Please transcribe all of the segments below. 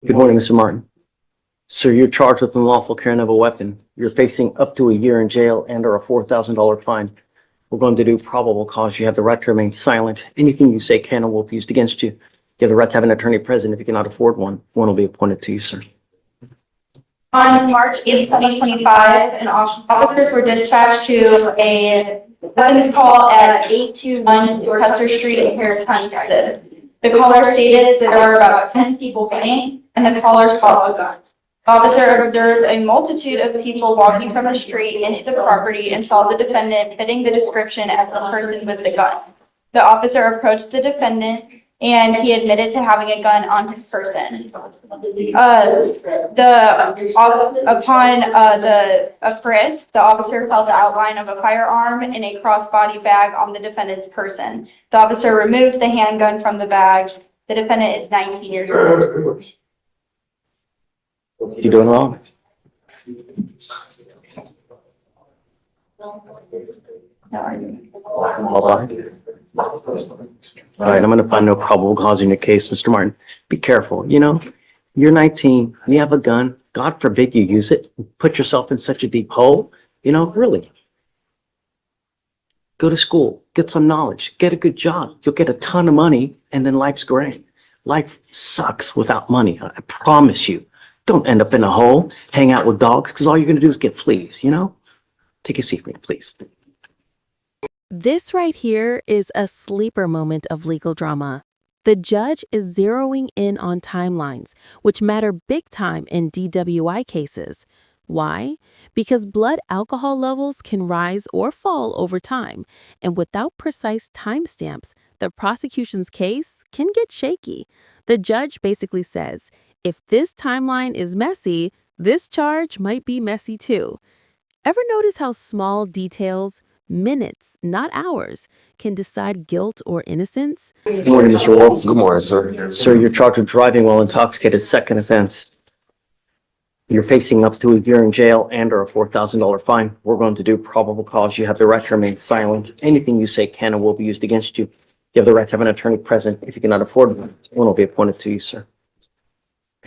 Good morning, Mr. Martin. Sir, you're charged with unlawful carrying of a weapon. You're facing up to a year in jail and or a $4,000 fine. We're going to do probable cause. You have the right to remain silent. Anything you say can or will be used against you. You have the right to have an attorney present. If you cannot afford one, one will be appointed to you, sir. On March 8, 2025, officers were dispatched to a weapons call at 821 Custer Street in Harris County, Texas. The caller stated that there were about 10 people fighting, and the caller saw a gun. The officer observed a multitude of people walking from the street into the property and saw the defendant fitting the description as the person with the gun. The officer approached the defendant and he admitted to having a gun on his person. Upon the frisk, the officer found the outline of a firearm in a crossbody bag on the defendant's person. The officer removed the handgun from the bag. The defendant is 19 years old. What's he doing wrong? All right, I'm going to find no probable cause in your case, Mr. Martin. Be careful. You know, you're 19, you have a gun. God forbid you use it. Put yourself in such a deep hole. You know, really. Go to school, get some knowledge, get a good job. You'll get a ton of money, and then life's great. Life sucks without money. I promise you. Don't end up in a hole, hang out with dogs, because all you're going to do is get fleas, you know? Take a seat, please. This right here is a sleeper moment of legal drama. The judge is zeroing in on timelines, which matter big time in DWI cases. Why? Because blood alcohol levels can rise or fall over time, and without precise timestamps, the prosecution's case can get shaky. The judge basically says, if this timeline is messy, this charge might be messy too. Ever notice how small details, minutes, not hours, can decide guilt or innocence? Good morning, Mr. Wolf. Good morning, sir. Sir, you're charged with driving while intoxicated, second offense. You're facing up to a year in jail and or a $4,000 fine. We're going to do probable cause. You have the right to remain silent. Anything you say can and will be used against you. You have the right to have an attorney present. If you cannot afford one, one will be appointed to you, sir.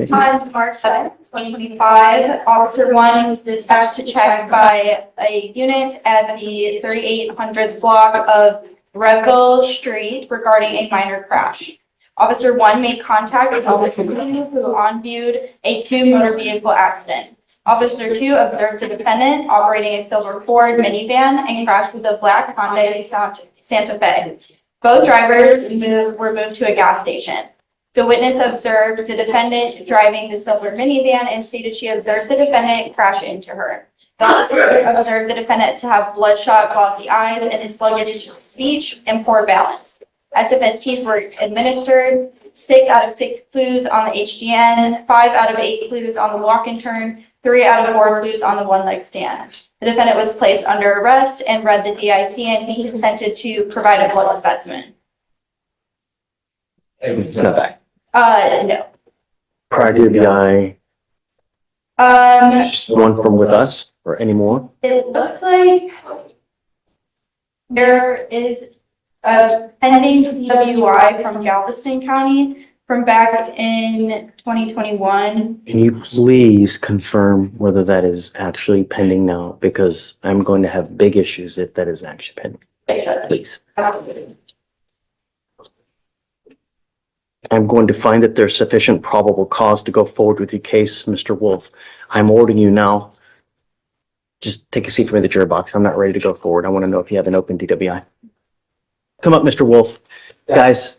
Okay. On March 7, 2025, Officer 1 was dispatched to check by a unit at the 3800th block of Redville Street regarding a minor crash. Officer 1 made contact with Officer 2, who on-viewed a two-motor vehicle accident. Officer 2 observed the defendant operating a silver Ford minivan and crashed with a black Honda Santa Fe. Both drivers were moved to a gas station. The witness observed the defendant driving the silver minivan and stated she observed the defendant crash into her. The officer observed the defendant to have bloodshot, glossy eyes and sluggish speech and poor balance. SFSTs were administered, 6 out of 6 clues on the HGN, 5 out of 8 clues on the walk and turn, 3 out of 4 clues on the one-leg stand. The defendant was placed under arrest and read the DIC, and he consented to provide a blood specimen. It's not back. No. Prior to DWI, just one from with us or any more? It looks like there is a pending DWI from Galveston County from back in 2021. Can you please confirm whether that is actually pending now? Because I'm going to have big issues if that is actually pending. Please. I'm going to find that there's sufficient probable cause to go forward with your case, Mr. Wolf. I'm ordering you now. Just take a seat for me in the jury box. I'm not ready to go forward. I want to know if you have an open DWI. Come up, Mr. Wolf. Guys,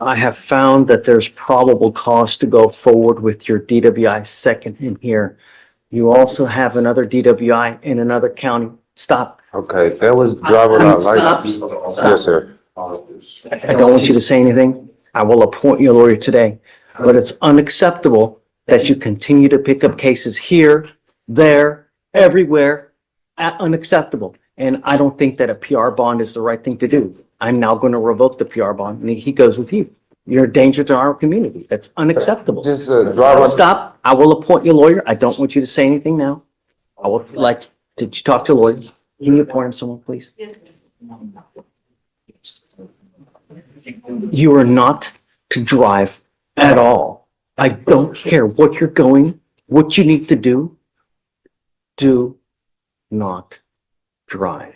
I have found that there's probable cause to go forward with your DWI second in here. You also have another DWI in another county. Stop. Okay, that was driver not licensed. Stop. Yes, sir. I don't want you to say anything. I will appoint you a lawyer today, but it's unacceptable that you continue to pick up cases here, there, everywhere. Unacceptable. And I don't think that a PR bond is the right thing to do. I'm now going to revoke the PR bond and he goes with you. You're a danger to our community. That's unacceptable. Just driver. Stop. I will appoint you a lawyer. I don't want you to say anything now. I would like to talk to a lawyer. Can you appoint someone, please? You are not to drive at all. I don't care what you're going, what you need to do. Do not drive.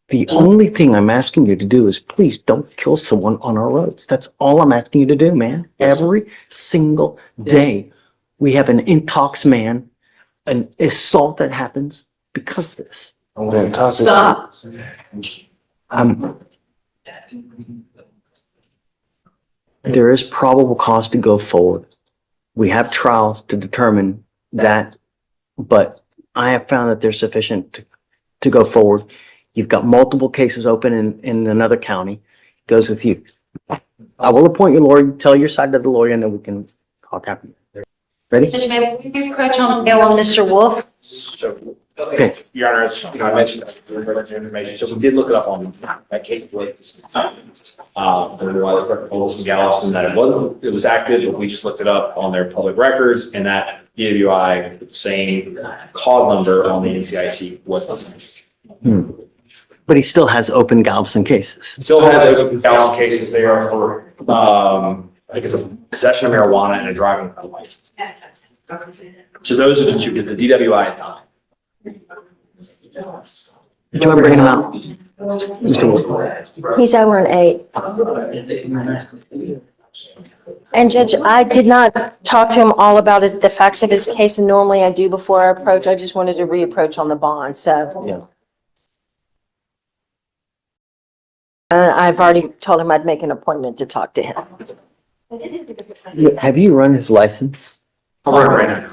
The only thing I'm asking you to do is please don't kill someone on our roads. That's all I'm asking you to do, man. Every single day, we have an intox man, an assault that happens because of this. Fantastic. Stop. There is probable cause to go forward. We have trials to determine that, but I have found that they're sufficient to go forward. You've got multiple cases open in another county. Goes with you. I will appoint your lawyer, tell your side to the lawyer, and then we can talk after. Ready? Judge, may we approach on bail on Mr. Wolf? Okay. Your Honor, as you know, I mentioned that we read the information, so we did look it up on that case. There were other polls in Galveston that it was active, but we just looked it up on their public records, and that DWI, the same cause number on the NCIC was dismissed. But he still has open Galveston cases. Still has open Galveston cases there for, I guess, a possession of marijuana and a driving without a license. So those are the two, the DWI is not. Do you want to bring him out? Mr. Wood. He's over an 8. And Judge, I did not talk to him all about the facts of his case, and normally I do before I approach. I just wanted to reapproach on the bond, so. Yeah. I've already told him I'd make an appointment to talk to him. Have you run his license? I'll run it right now.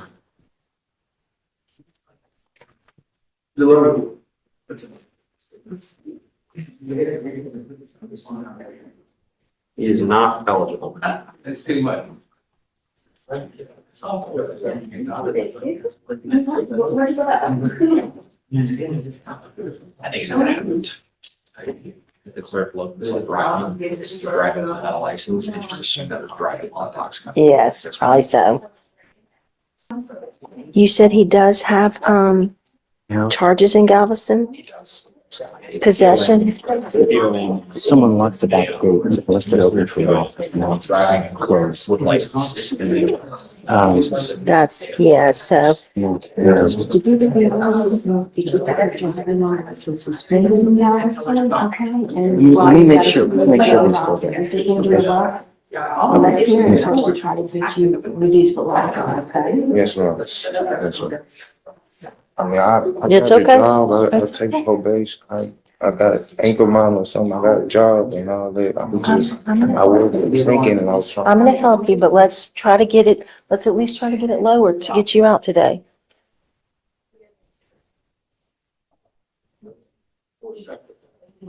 He is not eligible. That's too much. I think it's what happened. The clerk looked, it's like driving without a license, and just assumed that it was driving while intoxicated. Yes, probably so. You said he does have, Yeah. charges in Galveston? He does. Possession? Someone locked the back gate and left it open for you. Now it's Driving closed. with license. And then That's, yeah, so. Yeah. Let me make sure they're still there. Yes, ma'am. Yes, ma'am. I mean, I It's got a okay. job, I take probation, I got ankle monitor or something, I got a job and all that, I was thinking and I was trying. I'm gonna help you, but let's try to get it, let's at least try to get it lower to get you out today.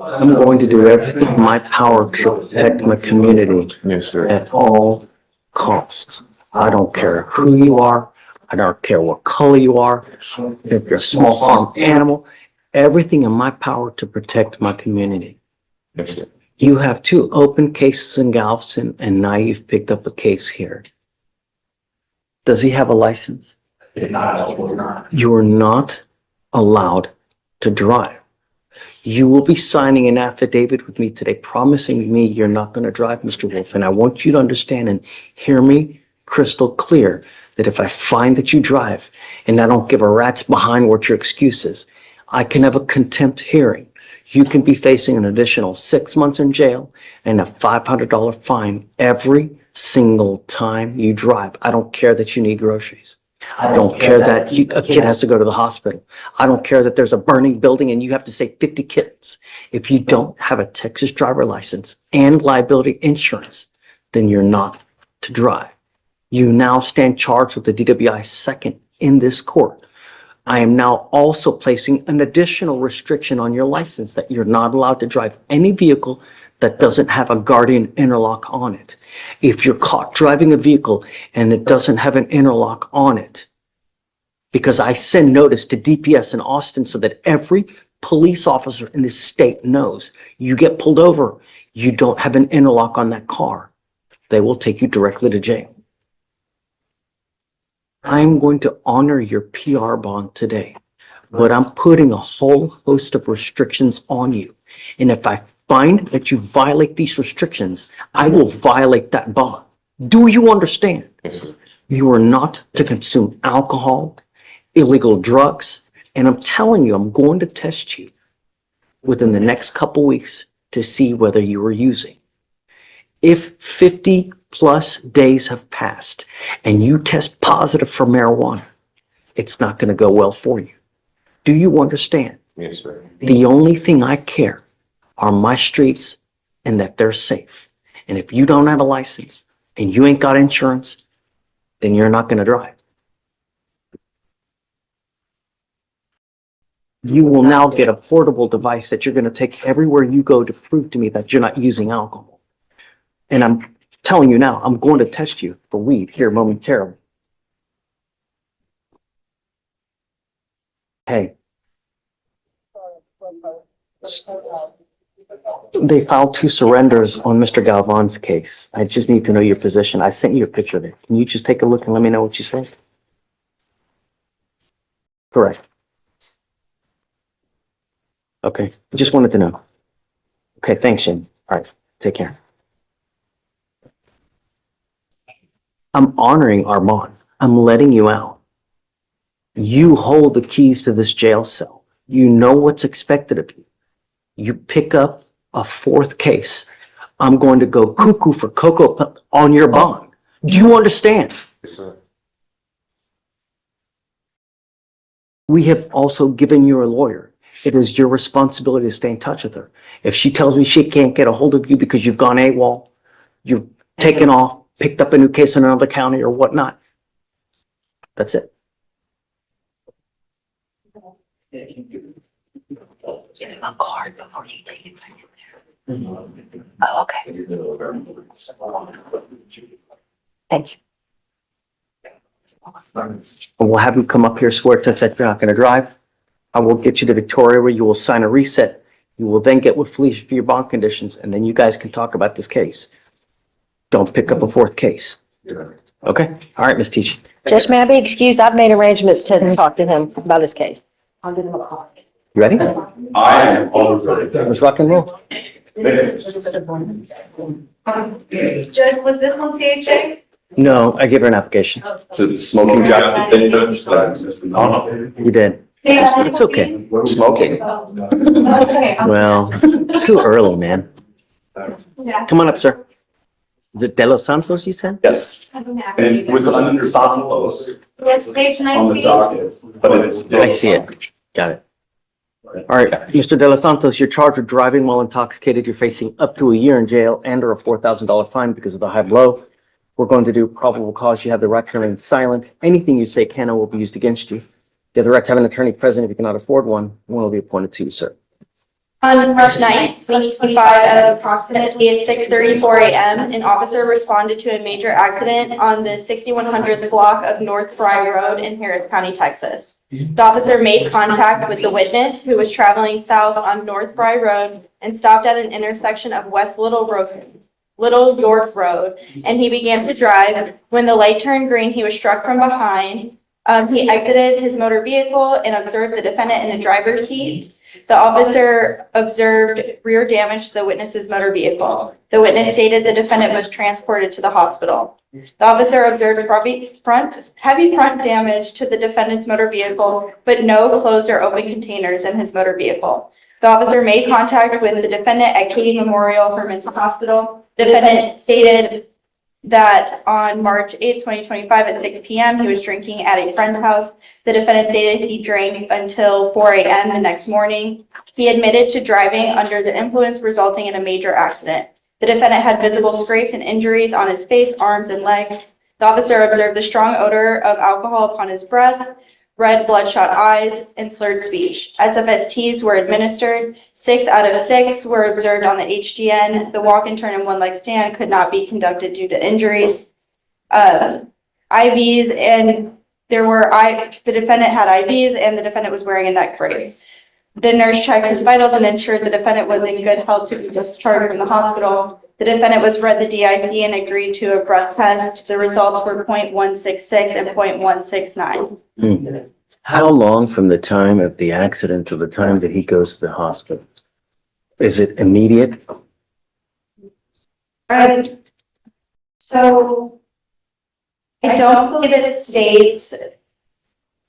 I'm going to do everything in my power to protect my community Yes, sir. at all costs. I don't care who you are. I don't care what color you are. If you're a small farm animal, everything in my power to protect my community. Yes, sir. You have 2 open cases in Galveston, and now you've picked up a case here. Does he have a license? it's not eligible, Your Honor. You are not allowed to drive. You will be signing an affidavit with me today promising me you're not going to drive, Mr. Wolf. And I want you to understand and hear me crystal clear that if I find that you drive and I don't give a rat's behind what your excuse is, I can have a contempt hearing. You can be facing an additional 6 months in jail and a $500 fine every single time you drive. I don't care that you need groceries. I don't care that a kid has to go to the hospital. I don't care that there's a burning building and you have to save 50 kittens. If you don't have a Texas driver license and liability insurance, then you're not to drive. You now stand charged with the DWI second in this court. I am now also placing an additional restriction on your license that you're not allowed to drive any vehicle that doesn't have a guardian interlock on it. If you're caught driving a vehicle and it doesn't have an interlock on it, because I send notice to DPS in Austin so that every police officer in this state knows you get pulled over, you don't have an interlock on that car, they will take you directly to jail. I'm going to honor your PR bond today, but I'm putting a whole host of restrictions on you. And if I find that you violate these restrictions, I will violate that bond. Do you understand? Yes, sir. You are not to consume alcohol, illegal drugs, and I'm telling you, I'm going to test you within the next couple weeks to see whether you are using. If 50 plus days have passed and you test positive for marijuana, it's not going to go well for you. Do you understand? Yes, sir. The only thing I care are my streets and that they're safe. And if you don't have a license and you ain't got insurance, then you're not going to drive. You will now get a portable device that you're going to take everywhere you go to prove to me that you're not using alcohol. And I'm telling you now, I'm going to test you for weed here momentarily. Hey. They filed 2 surrenders on Mr. Galvan's case. I just need to know your position. I sent you a picture of it. Can you just take a look and let me know what you say? Correct. Okay, just wanted to know. Okay, thanks, Shane. All right, take care. I'm honoring our bond. I'm letting you out. You hold the keys to this jail cell. You know what's expected of you. You pick up a 4th case. I'm going to go cuckoo for Cocoa Puff on your bond. Do you understand? Yes, sir. We have also given you a lawyer. It is your responsibility to stay in touch with her. If she tells me she can't get a hold of you because you've gone AWOL, you've taken off, picked up a new case in another county or whatnot, that's it. Give him a card before you take it back in there. Oh, okay. Thank you. We'll have you come up here, swear to us that you're not going to drive. I will get you to Victoria where you will sign a reset. You will then get with Fleischer for your bond conditions, and then you guys can talk about this case. Don't pick up a 4th case. Okay? All right, Ms. Teachy. Judge, may I be excused? I've made arrangements to talk to him about his case. I'll give him a call. You ready? I am always ready. Let's rock and roll. Judge, was this one CHA? No, I gave her an application. To smoking jacket, then judge, no. You did. It's okay. Smoking. Okay. Well, it's too early, man. Yeah. Come on up, sir. Is it De Los Santos you said? Yes, and it was under Santos Yes, page on the 19. docket, but it's. I see it. Got it. All right, Mr. De Los Santos, you're charged with driving while intoxicated. You're facing up to a year in jail and or a $4,000 fine because of the high blow. We're going to do probable cause. You have the right to remain silent. Anything you say can or will be used against you. You have the right to have an attorney present. If you cannot afford one will be appointed to you, sir. On March 9th, 2025, at approximately 6:34 a.m., an officer responded to a major accident on the 6100th block of North Fry Road in Harris County, Texas. The officer made contact with the witness, who was traveling south on North Fry Road and stopped at an intersection of West Little York Road, and he began to drive. When the light turned green, he was struck from behind. He exited his motor vehicle and observed the defendant in the driver's seat. The officer observed rear damage to the witness's motor vehicle. The witness stated the defendant was transported to the hospital. The officer observed heavy front damage to the defendant's motor vehicle, but no closed or open containers in his motor vehicle. The officer made contact with the defendant at Katy Memorial for Mental Hospital. The defendant stated that on March 8th, 2025 at 6 p.m. he was drinking at a friend's house. The defendant stated he drank until 4 a.m. the next morning. He admitted to driving under the influence, resulting in a major accident. The defendant had visible scrapes and injuries on his face, arms, and legs. The officer observed the strong odor of alcohol upon his breath, red bloodshot eyes, and slurred speech. SFSTs were administered. 6 out of 6 were observed on the HGN. The walk and turn and one-leg stand could not be conducted due to injuries. IVs, and the defendant had IVs, and the defendant was wearing a neck brace. The nurse checked his vitals and ensured the defendant was in good health to be discharged from the hospital. The defendant was read the DIC and agreed to a breath test. The results were 0.166 and 0.169. How long from the time of the accident to the time that he goes to the hospital? Is it immediate? So I don't believe it states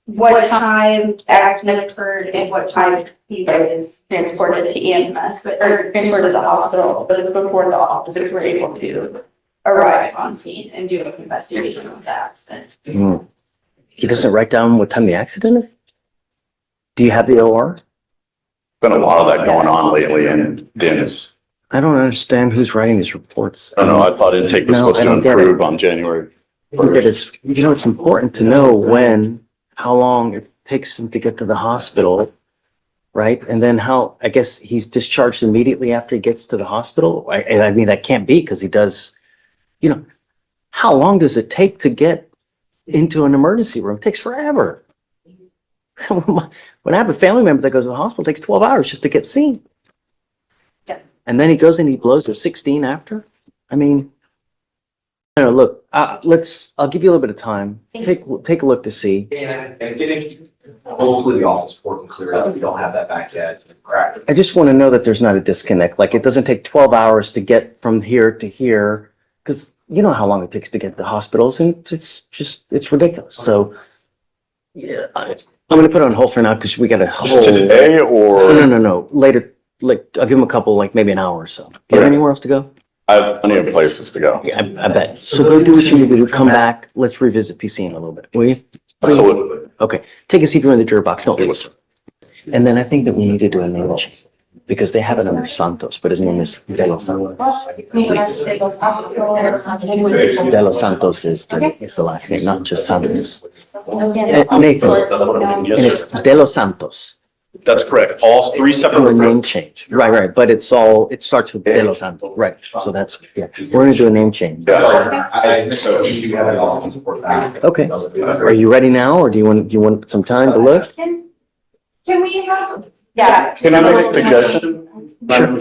what time the accident occurred and what time he was transported to EMS, or transported to the hospital, but it's before the officers were able to arrive on scene and do an investigation of the accident. He doesn't write down what time the accident is? Do you have the OR? Been a lot of that going on lately in Dennis. I don't understand who's writing these reports. I don't know, I thought intake was No, supposed I to don't get it. improve on January. It's important to know how long it takes him to get to the hospital, right? And then I guess he's discharged immediately after he gets to the hospital. I mean, that can't be because he does, how long does it take to get into an emergency room? It takes forever. When I have a family member that goes to the hospital, it takes 12 hours just to get seen. Yeah. And then he goes and he blows a 16 after. I mean, I don't know, look, I'll give you a little bit of time. Take a look to see. And getting, hopefully the office report can clear it up. We don't have that back yet. Correct. I just want to know that there's not a disconnect. Like it doesn't take 12 hours to get from here to here because you know how long it takes to get to hospitals and it's ridiculous. So yeah, I'm going to put it on hold for now because we got a whole. Just today or? No. Later, like I'll give him a couple, like maybe an hour or so. Do you have Okay. anywhere else to go? I have plenty of places to go. Yeah, I bet. So go do what you need to do. Come back. Let's revisit PC in a little bit. Will you? Absolutely. Okay. Take a seat in the juror box. Don't leave. And then I think that we need to do a name change because they have it under Santos, but his name is De Los Santos. De Los Santos is the last name, not just Santos. Nathan, and it's De Los Santos. That's correct. All three separate. Do a name change. Right. But it starts with De Los Santos. Right. So that's, yeah. We're gonna do a name change. So we do have an office report back. Okay. Are you ready now or do you want some time to look? Can we have? Yeah. Can I make a suggestion? Sure.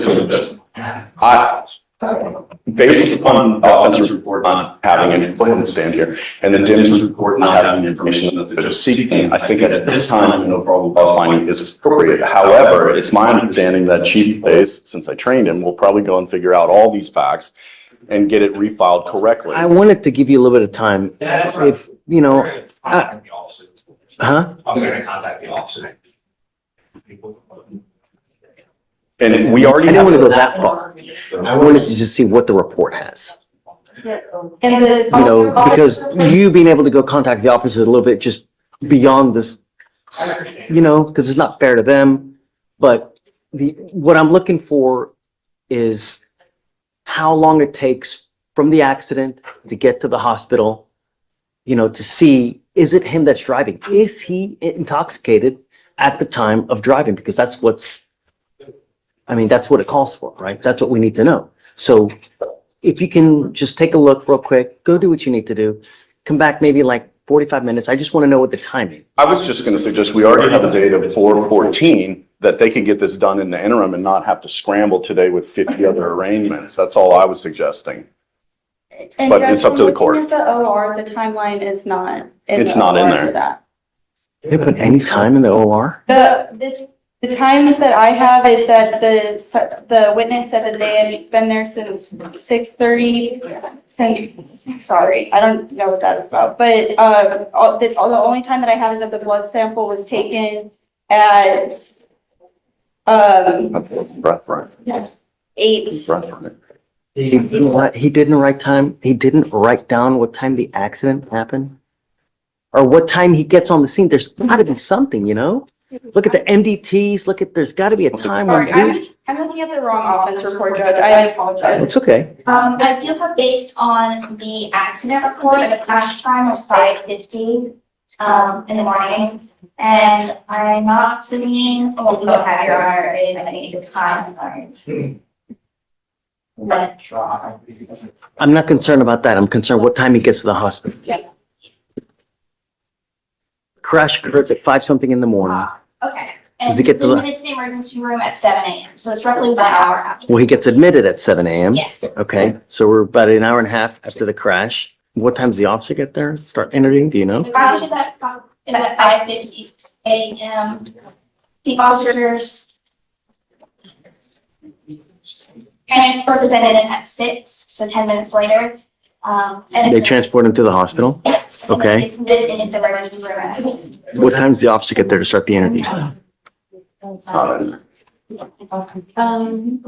Based upon the offense report not having any, go ahead and stand here, and the DIMS report not having the information that they're seeking, I think at this time, no problem cause finding is appropriate. However, it's my understanding that Chief Pace, since I trained him, will probably go and figure out all these facts and get it refiled correctly. I wanted to give you a little bit of time. If, Contact the officer. huh? I'm gonna contact the officer. And we I already didn't have. want to go that far. I wanted to just see what the report has. And the. Because you being able to go contact the officers a little bit just beyond this, because it's not fair to them. But what I'm looking for is how long it takes from the accident to get to the hospital, to see, is it him that's driving? Is he intoxicated at the time of driving? Because that's what it calls for, right? That's what we need to know. So if you can just take a look real quick, go do what you need to do, come back maybe like 45 minutes. I just want to know what the timing. I was just going to suggest, we already have a date of 4/14, that they can get this done in the interim and not have to scramble today with 50 other arraignments. That's all I was suggesting. But it's up to the court. Looking at the OR, the timeline is not. It's not in there. For that. They put any time in the OR? The times that I have is that the witness said that they had been there since 6:30, sorry, I don't know what that is about, but, the only time that I have is that the blood sample was taken at, Breath, right? 8. Breath, right. He didn't write down what time the accident happened? Or what time he gets on the scene? There's gotta be something, Look at the MDTs, there's gotta be a time when. Sorry, I'm looking at the wrong offense report, Judge, I apologize. It's okay. I do have, based on the accident report, the crash time was 5:50 in the morning. And I'm not seeing, oh, no, higher is, I think it's time. Went wrong. I'm not concerned about that. I'm concerned what time he gets to the hospital. Yeah. Crash occurs at 5-something in the morning. Okay. Does And he get he's to the- admitted to the emergency room at 7 a.m. So it's roughly 1 hour after. Well, he gets admitted at 7 a.m. Yes. Okay, so we're about an hour and a half after the crash. What time does the officer get there? Start interviewing, do you know? The crash is at 5:50 a.m. The officers transport the defendant at 6, so 10 minutes later. And They transport him to the hospital? yes, and Okay. it's moved into the emergency room. What time does the officer get there to start the interview?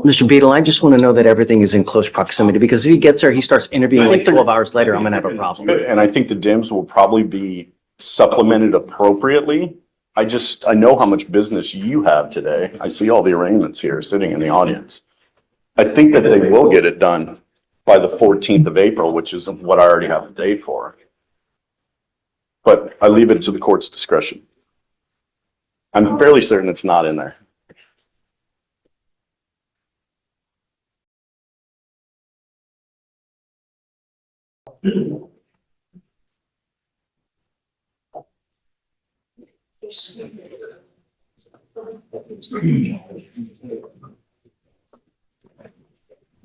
Mr. Beadle, I just want to know that everything is in close proximity, because if he gets there, he starts interviewing like 12 hours later, I'm gonna have a problem. And I think the DIMS will probably be supplemented appropriately. I know how much business you have today. I see all the arraignments here sitting in the audience. I think that they will get it done by the 14th of April, which is what I already have the date for. But I leave it to the court's discretion. I'm fairly certain it's not in there.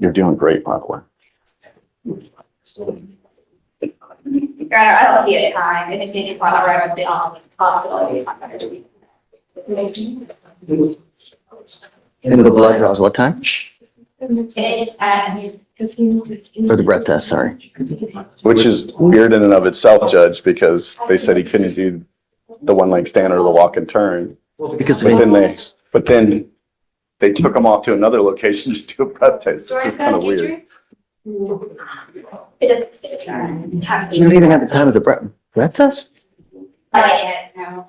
You're doing great, by the way. Your Honor, I don't see a time, it is on the right of the possibility. And the blood draws, what time? It is at, Or the breath test, sorry. Which is weird in and of itself, Judge, because they said he couldn't do the one leg stand or the walk and turn. Because But then they took him off to another location to do a breath test. It's just kind of weird. it doesn't state, Your Honor. you don't even have the time of the breath test? I no.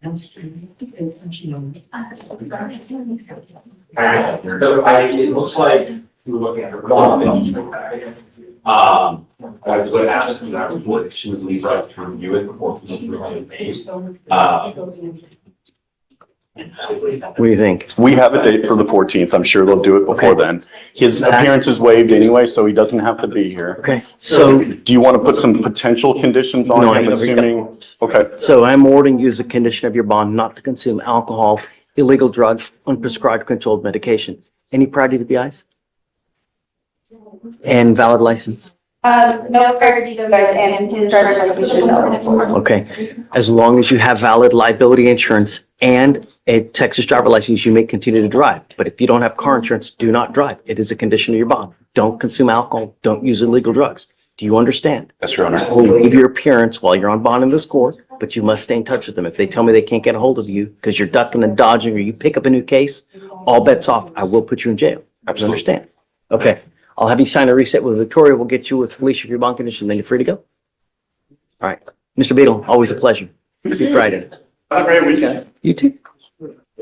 So it looks like we're looking at the bond. I would ask that report to leave right to review it before we paid. What do you think? We have a date for the 14th. I'm sure they'll do it before then. His appearance is waived anyway, so he doesn't have to be here. Okay, so, Do you want to put some potential conditions on No, I him, know. assuming? Okay. so I'm ordering you as a condition of your bond not to consume alcohol, illegal drugs, unprescribed controlled medication. Any prior DWIs? And valid license? No prior DWIs and his driver's license is valid. Okay, as long as you have valid liability insurance and a Texas driver license, you may continue to drive. But if you don't have car insurance, do not drive. It is a condition of your bond. Don't consume alcohol, don't use illegal drugs. Do you understand? Yes, Your Honor. I will waive your appearance while you're on bond in this court, but you must stay in touch with them. If they tell me they can't get a hold of you because you're ducking and dodging or you pick up a new case, all bets off. I will put you in jail. You Absolutely. understand? Okay, I'll have you sign a reset with Victoria. We'll get you with Fleischer for your bond condition, then you're free to go. All right. Mr. Beadle, always a pleasure. Happy Friday. Have a great weekend. You too.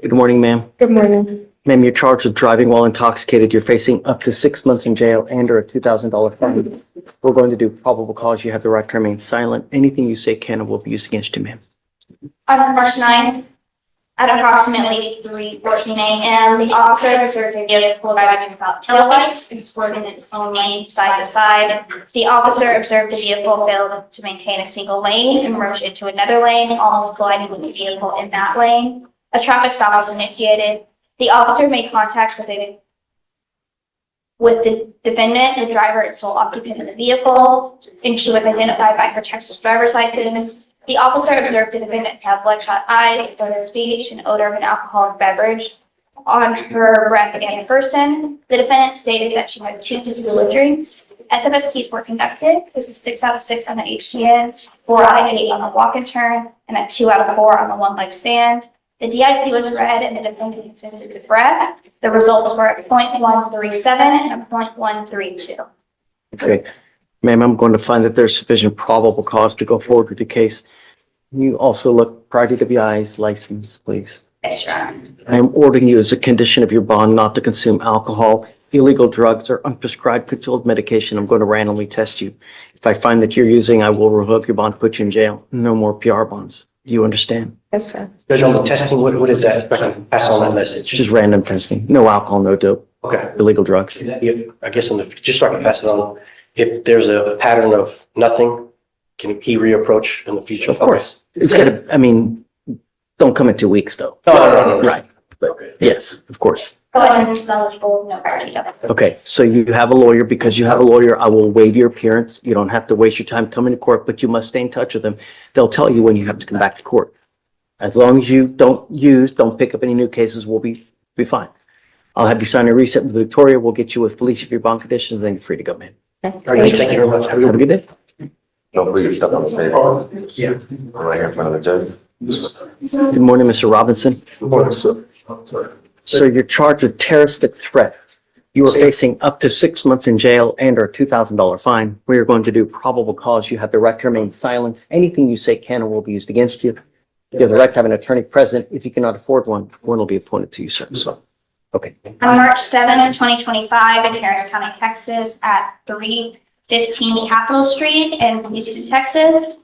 Good morning, ma'am. Good morning. Ma'am, you're charged with driving while intoxicated. You're facing up to 6 months in jail and or a $2,000 fine. We're going to do probable cause. You have the right to remain silent. Anything you say can and will be used against you, ma'am. On March 9th, at approximately 3:14 a.m., the officer observed a vehicle driving without taillights and swerving its own lane side to side. The officer observed the vehicle failed to maintain a single lane and merged into another lane, almost colliding with the vehicle in that lane. A traffic stop was initiated. The officer made contact with the defendant, the driver and sole occupant of the vehicle, and she was identified by her Texas driver's license. The officer observed the defendant have bloodshot eyes, slurred speech, and odor of an alcoholic beverage on her breath and person. The defendant stated that she had 2 tequila drinks. SFSTs were conducted. This is 6 out of 6 on the HTS, 4 out of 8 on the walk and turn, and a 2 out of 4 on the one leg stand. The DIC was read and the defendant consented to breath. The results were at 0.137 and a 0.132. Okay. Ma'am, I'm going to find that there's sufficient probable cause to go forward with the case. You also look prior to DWI's license, please. Yes, Your Honor. I am ordering you as a condition of your bond not to consume alcohol, illegal drugs, or unprescribed controlled medication. I'm going to randomly test you. If I find that you're using, I will revoke your bond, put you in jail. No more PR bonds. Do you understand? Yes, sir. Judge, on the testing, what is that? I can pass on that message. Just random testing. No alcohol, no dope, Okay. illegal drugs. Yeah, I guess just so I can pass it on, if there's a pattern of nothing, can he reapproach in the future? Of course. It's gonna, I mean, don't come in 2 weeks though. No. Right. But yes, of course. License is eligible, no prior DWI. Okay, so you have a lawyer. Because you have a lawyer, I will waive your appearance. You don't have to waste your time coming to court, but you must stay in touch with them. They'll tell you when you have to come back to court. As long as you don't pick up any new cases, we'll be fine. I'll have you sign a reset with Victoria. We'll get you with Fleischer for your bond conditions, then you're free to go, man. Thank you very much. Have a Have a good day. Don't put your stuff on the table. Yeah. Right here in front of the judge. Good morning, Mr. Robinson. Good morning, sir. Sir, you're charged with terroristic threat. You are facing up to 6 months in jail and or $2,000 fine. We are going to do probable cause. You have the right to remain silent. Anything you say can or will be used against you. You have the right to have an attorney present. If you cannot afford one will be appointed to you, sir. Okay. On March 7th, 2025, in Harris County, Texas, at 315 Capitol Street in Houston, Texas.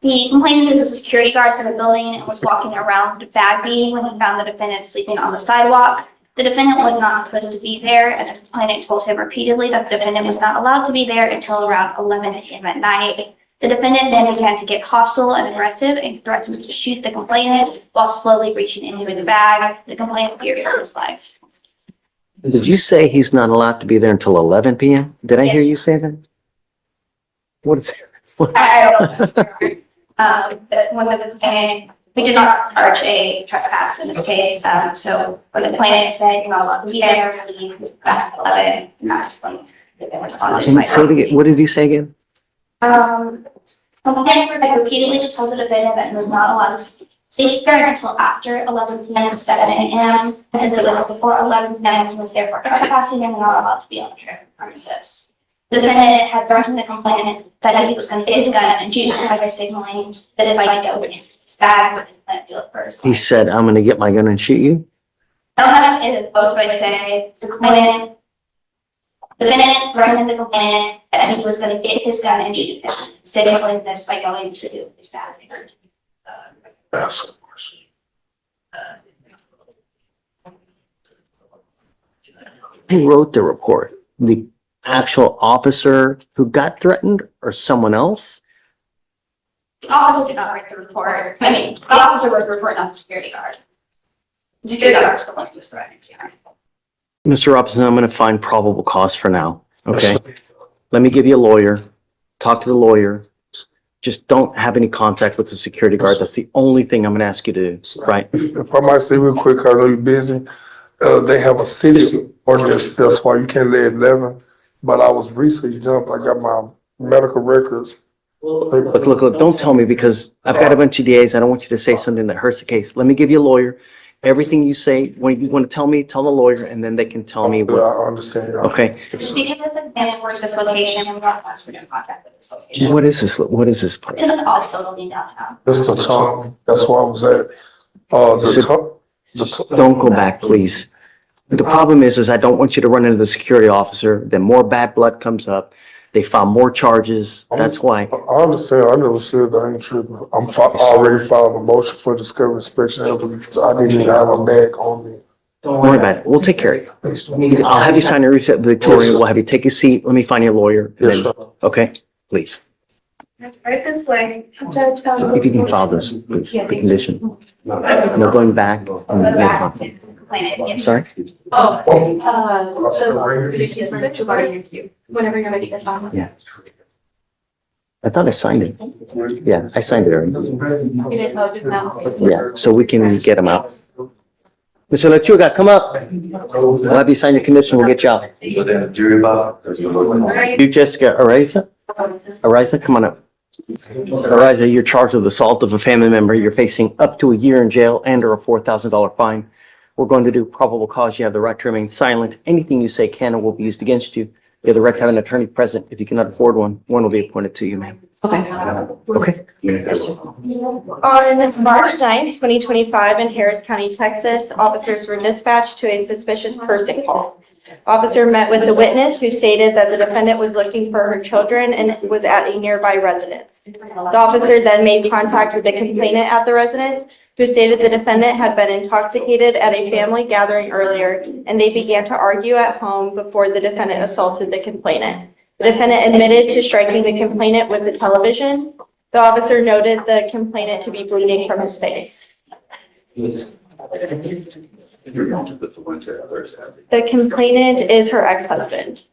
The complainant is a security guard for the building and was walking around Bagby when he found the defendant sleeping on the sidewalk. The defendant was not supposed to be there, and the complainant told him repeatedly that the defendant was not allowed to be there until around 11 a.m. at night. The defendant then began to get hostile and aggressive and threatened to shoot the complainant while slowly reaching into his bag. The complainant feared for his life. Did you say he's not allowed to be there until 11 p.m.? Did I hear you say that? What is it? I don't know. But when the complainant, we did not charge a trespass in this case. So when the complainant said you're not allowed to be there, we back at 11, and that's when the responded. Can you say it again? What did he say again? Complainant had repeatedly told the defendant that he was not allowed to stay there until after 11 p.m. to 7 a.m. And since it was before 11 p.m., he was therefore trespassing and not allowed to be on the premises. The defendant had threatened the complainant that he was going to get his gun and shoot him by signaling this might go in his bag with his plant field first. He said, I'm going to get my gun and shoot you? I don't have it both ways. Say the complainant, defendant threatened the complainant that he was going to get his gun and shoot him, signaling this by going to his bag. Ask a question. Who wrote the report? The actual officer who got threatened or someone else? The officer did not write the report. I mean, the officer wrote the report, not the security guard. The security guard was the one who was threatened. Mr. Robinson, I'm going to find probable cause for now. Okay. Let me give you a lawyer. Talk to the lawyer. Just don't have any contact with the security guard. That's the only thing I'm going to ask you to do, right? If I might say real quick, I know you're busy. They have a city ordinance, that's why you can't lay at 11. But I was recently jumped, I got my medical records. Look, don't tell me because I've got a bunch of DAs. I don't want you to say something that hurts the case. Let me give you a lawyer. Everything you say, when you want to tell me, tell the lawyer, and then they can tell me what. I understand. Okay. Speaking of the defendant works this location, and we're not asking for no contact with this location. What is this? What is this place? It's in the hospital building downtown. That's the top, that's where I was at. The top. Don't go back, please. The problem is I don't want you to run into the security officer. Then more bad blood comes up. They file more charges. That's why. I understand, I never said that I ain't tripping. Already filed a motion for discovery inspection, so I need to have a bag on me. Don't worry about it. We'll take care of you. I'll have you sign a reset Victoria. We'll have you take a seat. Let me find your lawyer. and Yes, then- sir. Okay, please. Right this way. If you can file this, please, the condition. No going back. Sorry? Whenever you're ready to sign. Yeah. I thought I signed it. Yeah, I signed it already. You didn't know just now. Yeah, so we can get them out. Mr. Lechuga, come up. We'll have you sign your condition. We'll get you out. You, Jessica Ariza, come on up. Ariza, you're charged with assault of a family member. You're facing up to a year in jail and or a $4,000 fine. We're going to do probable cause. You have the right to remain silent. Anything you say can or will be used against you. You have the right to have an attorney present. If you cannot afford one will be appointed to you, ma'am. Okay. Okay. On March 9th, 2025, in Harris County, Texas, officers were dispatched to a suspicious person call. Officer met with the witness who stated that the defendant was looking for her children and was at a nearby residence. The officer then made contact with the complainant at the residence, who stated the defendant had been intoxicated at a family gathering earlier, and they began to argue at home before the defendant assaulted the complainant. The defendant admitted to striking the complainant with the television. The officer noted the complainant to be bleeding from his face. The complainant is her ex-husband.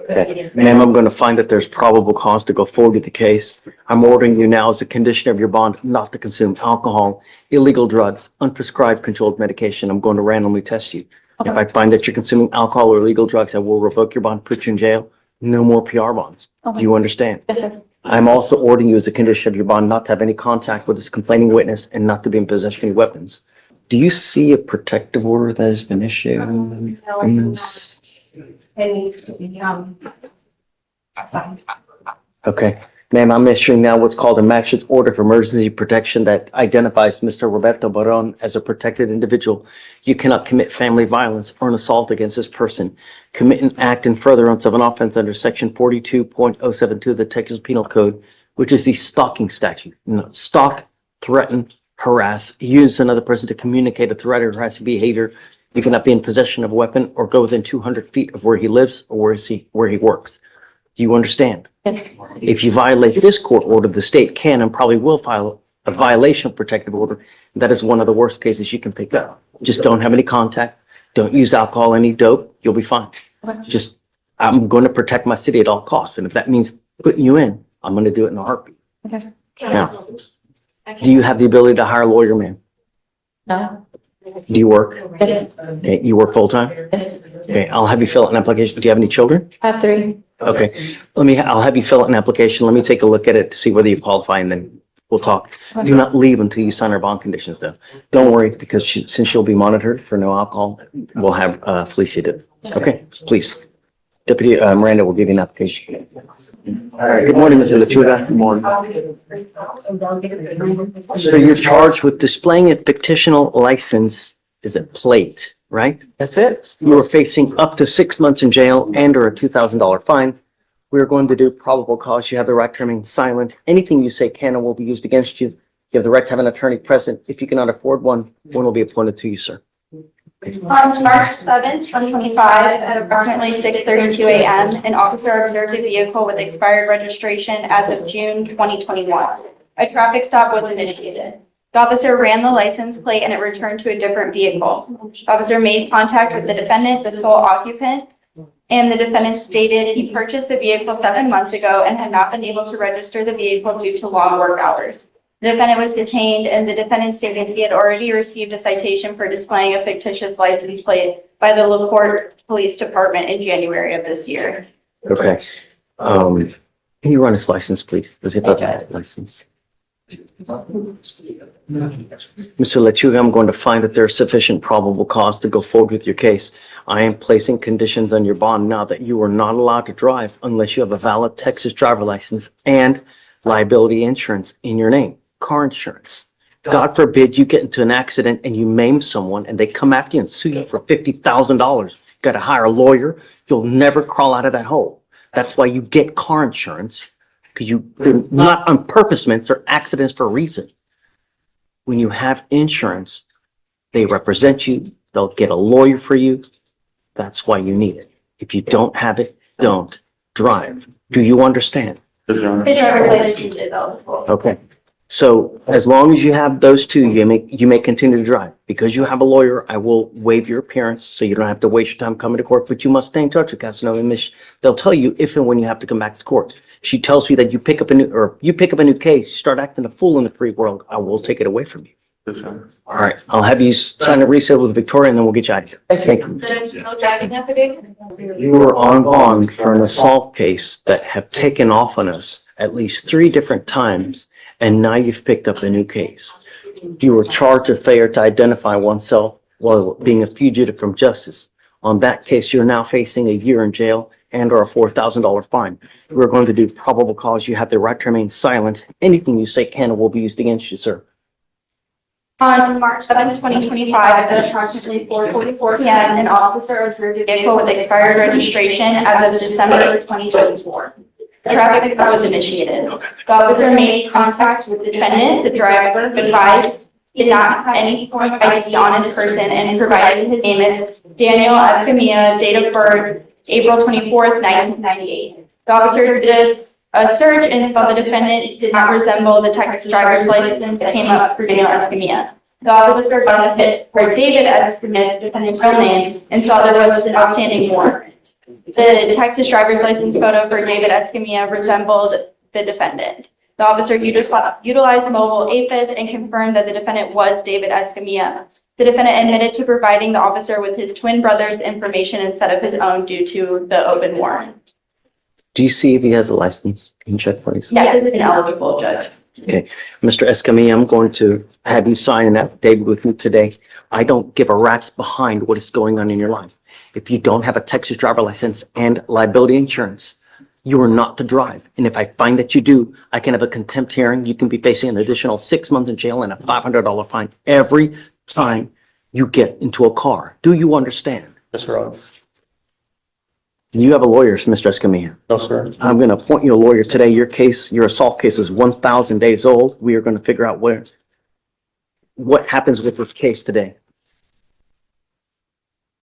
Okay. Ma'am, I'm going to find that there's probable cause to go forward with the case. I'm ordering you now as a condition of your bond not to consume alcohol, illegal drugs, unprescribed controlled medication. I'm going to randomly test you. If I find that you're consuming alcohol or illegal drugs, I will revoke your bond, put you in jail. No more PR bonds. Do Okay. you understand? Yes, sir. I'm also ordering you as a condition of your bond not to have any contact with this complaining witness and not to be in possession of any weapons. Do you see a protective order that has been issued? in this? It needs to be, signed. Okay, ma'am, I'm issuing now what's called a magistrate's order for emergency protection that identifies Mr. Roberto Baron as a protected individual. You cannot commit family violence or an assault against this person. Commit an act in furtherance of an offense under section 42.072 of the Texas Penal Code, which is the stalking statute. Stalk, threaten, harass, use another person to communicate a threat or harassing behavior. You cannot be in possession of a weapon or go within 200 feet of where he lives or where he works. Do you understand? Yes. If you violate this court order, the state can and probably will file a violation of protective order. That is one of the worst cases you can pick up. Just don't have any contact. Don't use alcohol, any dope. You'll be fine. Okay. Just, I'm going to protect my city at all costs. And if that means putting you in, I'm going to do it in a heartbeat. Okay. Now, do you have the ability to hire a lawyer, ma'am? No? Do you work? Yes. Okay, you work full-time? Yes. Okay, I'll have you fill out an application. Do you have any children? I have 3. Okay, I'll have you fill out an application. Let me take a look at it to see whether you qualify and then we'll talk. Okay. Do not leave until you sign our bond conditions though. Don't worry, because since she'll be monitored for no alcohol, we'll have Fleischer do it. Okay, please. Deputy Miranda will give you an application. All right, good morning, Mr. Lechuga. Good morning. So you're charged with displaying a fictional license, is it plate, right? That's it? You are facing up to 6 months in jail and or a $2,000 fine. We are going to do probable cause. You have the right to remain silent. Anything you say can and will be used against you. You have the right to have an attorney present. If you cannot afford one will be appointed to you, sir. On March 7, 2025, at approximately 6:32 a.m., an officer observed a vehicle with expired registration as of June 2021. A traffic stop was initiated. The officer ran the license plate and it returned to a different vehicle. The officer made contact with the defendant, the sole occupant, and the defendant stated he purchased the vehicle 7 months ago and had not been able to register the vehicle due to long work hours. The defendant was detained and the defendant stated he had already received a citation for displaying a fictitious license plate by the LaPorte Police Department in January of this year. Okay. Can you run his license, please? Does he have a license? Mr. Lechuga, I'm going to find that there's sufficient probable cause to go forward with your case. I am placing conditions on your bond now that you are not allowed to drive unless you have a valid Texas driver license and liability insurance in your name, car insurance. God forbid you get into an accident and you maim someone and they come after you and sue you for $50,000. You got to hire a lawyer. You'll never crawl out of that hole. That's why you get car insurance, because they're not on purpose, or accidents for a reason. When you have insurance, they represent you. They'll get a lawyer for you. That's why you need it. If you don't have it, don't drive. Do you understand? His driver's license is eligible. Okay. So as long as you have those two, you may continue to drive. Because you have a lawyer, I will waive your appearance so you don't have to waste your time coming to court, but you must stay in touch with Casanova Mish. They'll tell you if and when you have to come back to court. She tells you that you pick up a new case, you start acting a fool in the free world, I will take it away from you. All right, I'll have you sign a resale with Victoria and then we'll get you out of here. Thank you. No driving affidavit? You were on bond for an assault case that have taken off on us at least 3 different times, and now you've picked up a new case. You were charged with failure to identify oneself while being a fugitive from justice. On that case, you're now facing a year in jail and or a $4,000 fine. We're going to do probable cause. You have the right to remain silent. Anything you say can and will be used against you, sir. On March 7, 2025, at approximately 4:44 p.m., an officer observed a vehicle with expired registration as of December 2024. A traffic stop was initiated. The officer made contact with the defendant, the driver, advised he did not have any form of ID on his person, and provided his name as Daniel Escamilla, date of birth April 24th, 1998. The officer did a search and saw the defendant did not resemble the Texas driver's license that came up for Daniel Escamilla. The officer got a hit for David Escamilla, the defendant's real name, and saw there was an outstanding warrant. The Texas driver's license photo for David Escamilla resembled the defendant. The officer utilized mobile APIS and confirmed that the defendant was David Escamilla. The defendant admitted to providing the officer with his twin brother's information instead of his own due to the open warrant. Do you see if he has a license? Can you check, please? Yeah, it's eligible, Judge. Mr. Escamilla, I'm going to have you sign an affidavit with me today. I don't give a rat's behind what is going on in your life. If you don't have a Texas driver license and liability insurance, you are not to drive. And if I find that you do, I can have a contempt hearing. You can be facing an additional 6 months in jail and a $500 fine every time you get into a car. Do you understand? Yes, Your Honor. You have a lawyer, Mr. Escamilla. No, sir. I'm going to appoint you a lawyer today. Your assault case is 1,000 days old. We are going to figure out what happens with this case today.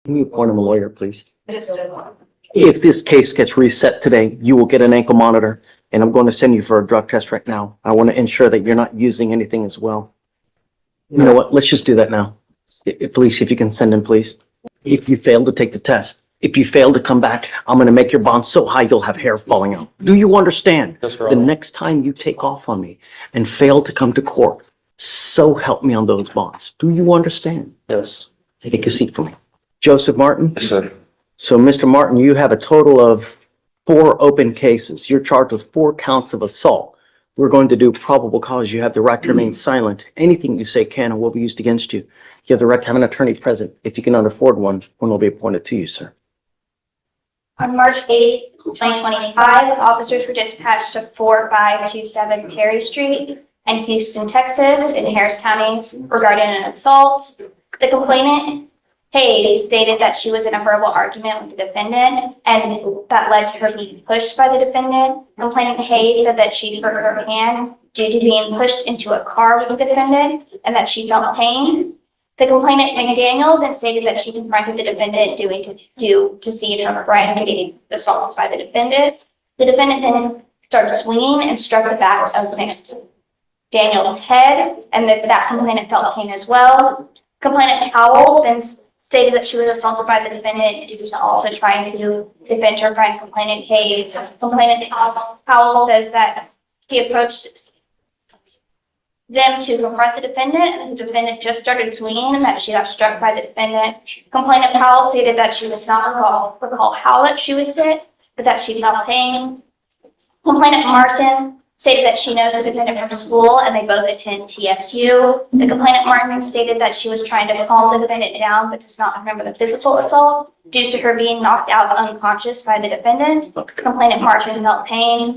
Can you appoint him a lawyer, please? If this case gets reset today, you will get an ankle monitor, and I'm going to send you for a drug test right now. I want to ensure that you're not using anything as well. You know what? Let's just do that now. Felicia, if you can send him, please. If you fail to take the test, if you fail to come back, I'm going to make your bond so high you'll have hair falling out. Do you understand? Yes, Your The Honor. next time you take off on me and fail to come to court, so help me on those bonds. Do you understand? Yes. Take a seat for me. Joseph Martin? Yes, sir. So, Mr. Martin, you have a total of 4 open cases. You're charged with 4 counts of assault. We're going to do probable cause. You have the right to remain silent. Anything you say can and will be used against you. You have the right to have an attorney present. If you cannot afford one will be appointed to you, sir. On March 8th, 2025, officers were dispatched to 4527 Perry Street in Houston, Texas, in Harris County regarding an assault. The complainant, Hayes, stated that she was in a verbal argument with the defendant, and that led to her being pushed by the defendant. Complainant Hayes said that she hurt her hand due to being pushed into a car with the defendant and that she felt pain. The complainant, McDaniel, then stated that she confronted the defendant to see if her friend getting assaulted by the defendant. The defendant then started swinging and struck the back of Daniel's head, and that complainant felt pain as well. Complainant Powell then stated that she was assaulted by the defendant due to also trying to defend her friend, complainant Hayes. Complainant Powell says that he approached them to confront the defendant, and the defendant just started swinging and that she got struck by the defendant. Complainant Powell stated that she was not recall how that she was hit, but that she felt pain. Complainant Martin stated that she knows the defendant from school and they both attend TSU. The complainant Martin stated that she was trying to calm the defendant down but does not remember the physical assault due to her being knocked out unconscious by the defendant. Complainant Martin felt pain.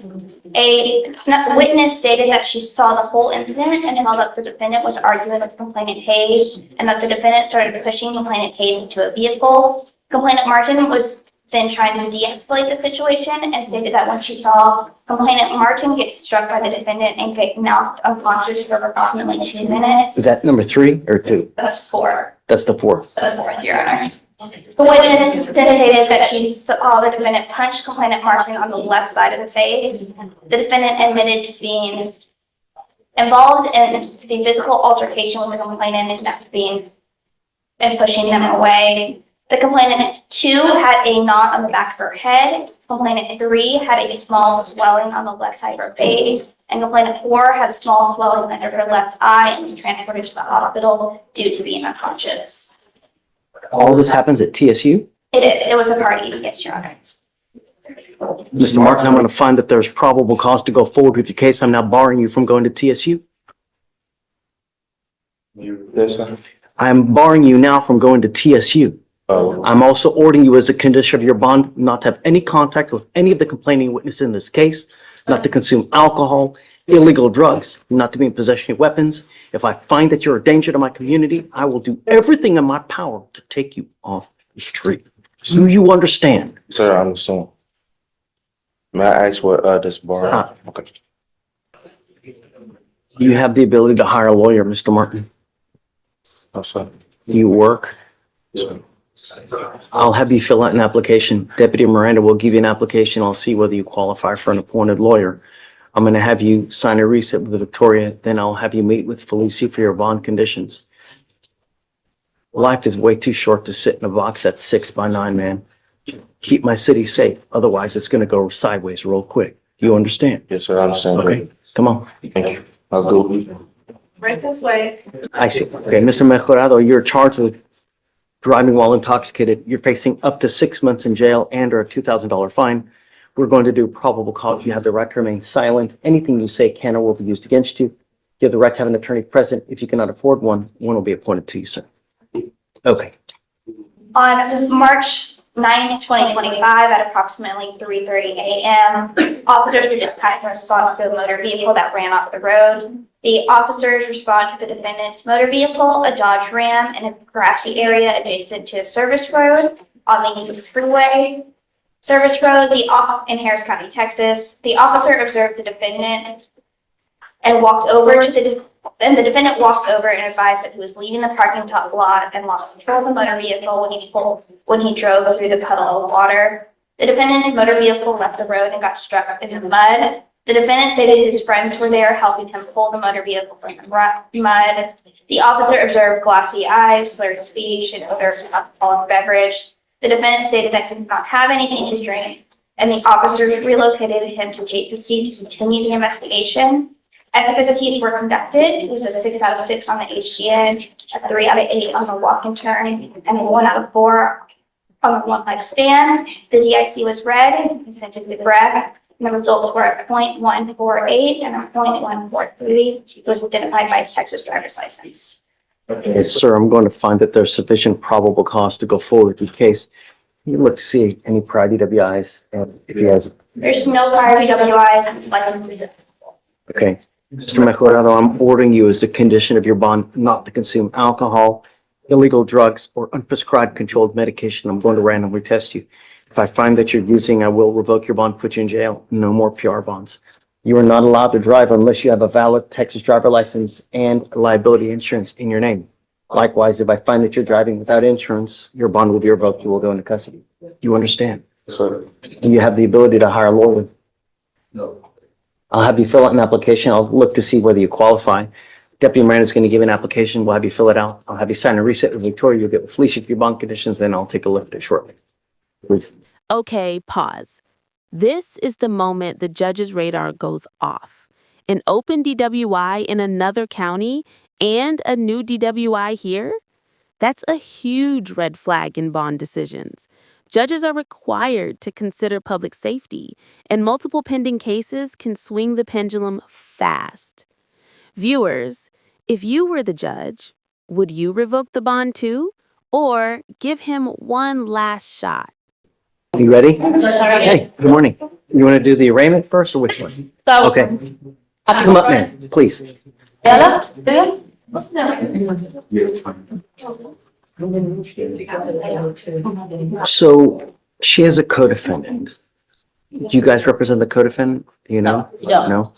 A witness stated that she saw the whole incident and saw that the defendant was arguing with complainant Hayes and that the defendant started pushing complainant Hayes into a vehicle. Complainant Martin was then trying to de-escalate the situation and stated that when she saw complainant Martin get struck by the defendant and get knocked unconscious for approximately 2 minutes. Is that number 3 or 2? That's 4. That's the 4th. That's 4th, Your Honor. The witness then stated that she saw the defendant punch complainant Martin on the left side of the face. The defendant admitted to being involved in the physical altercation with the complainant and pushing them away. The complainant 2 had a knot on the back of her head. Complainant 3 had a small swelling on the left side of her face. And complainant 4 had small swelling under her left eye and was transported to the hospital due to being unconscious. All this happens at TSU? It is. It was a party, yes, Your Honor. Mr. Martin, I'm going to find that there's probable cause to go forward with your case. I'm now barring you from going to TSU. Yes, sir. I'm barring you now from going to TSU. I'm also ordering you as a condition of your bond not to have any contact with any of the complaining witnesses in this case, not to consume alcohol, illegal drugs, not to be in possession of weapons. If I find that you're a danger to my community, I will do everything in my power to take you off the street. Do you understand? Sir, I understand. May I ask what this bar? Okay. You have the ability to hire a lawyer, Mr. Martin. No, sir. You work. Sir. I'll have you fill out an application. Deputy Miranda will give you an application. I'll see whether you qualify for an appointed lawyer. I'm going to have you sign a receipt with Victoria. Then I'll have you meet with Felicia for your bond conditions. Life is way too short to sit in a box that's 6 by 9, man. Keep my city safe. Otherwise, it's going to go sideways real quick. You understand? Yes, sir, I understand. Okay, come on. Thank you. I'll go. Right this way. I see. Okay, Mr. Mejorado, you're charged with driving while intoxicated. You're facing up to 6 months in jail and or a $2,000 fine. We're going to do probable cause. You have the right to remain silent. Anything you say can or will be used against you. You have the right to have an attorney present. If you cannot afford one, one will be appointed to you, sir. Okay. On March 9th, 2025, at approximately 3:30 a.m., officers were dispatched in response to a motor vehicle that ran off the road. The officers respond to the defendant's motor vehicle, a Dodge Ram, in a grassy area adjacent to a service road on the East Freeway. Service road in Harris County, Texas. The officer observed the defendant and walked over to the defendant walked over and advised that he was leaving the parking lot and lost control of the motor vehicle when he drove through the puddle of water. The defendant's motor vehicle left the road and got stuck in the mud. The defendant stated his friends were there helping him pull the motor vehicle from the mud. The officer observed glassy eyes, slurred speech, and odor of alcoholic beverage. The defendant stated that he did not have anything to drink, and the officers relocated him to JPC to continue the investigation. SFSTs were conducted. It was a 6 out of 6 on the HGN, a 3 out of 8 on the walk and turn, and a 1 out of 4 on the one-leg stand. The DIC was read, consented to brag, and the results were a .148 and a .143. It was identified by his Texas driver's license. Okay, sir, I'm going to find that there's sufficient probable cause to go forward with the case. You look to see any prior DWIs, and if he has. There's no prior DWIs, and his license is. Okay. Mr. Mejorado, I'm ordering you as the condition of your bond not to consume alcohol, illegal drugs, or unprescribed controlled medication. I'm going to randomly test you. If I find that you're using, I will revoke your bond, put you in jail. No more PR bonds. You are not allowed to drive unless you have a valid Texas driver license and liability insurance in your name. Likewise, if I find that you're driving without insurance, your bond will be revoked. You will go into custody. You understand? Sir. Do you have the ability to hire a lawyer? No. I'll have you fill out an application. I'll look to see whether you qualify. Deputy Miranda's going to give you an application. We'll have you fill it out. I'll have you sign a reset with Victoria. You'll get with Fleischer for your bond conditions. Then I'll take a look at it shortly. Please. Okay, pause. This is the moment the judge's radar goes off. An open DWI in another county and a new DWI here? That's a huge red flag in bond decisions. Judges are required to consider public safety, and multiple pending cases can swing the pendulum fast. Viewers, if you were the judge, would you revoke the bond too, or give him one last shot? You ready? Hey, good morning. You want to do the arraignment first or which one? Okay. Come up, man, please. So she has a co-defendant. Do you guys represent the co-defendant? Do you know? No. No?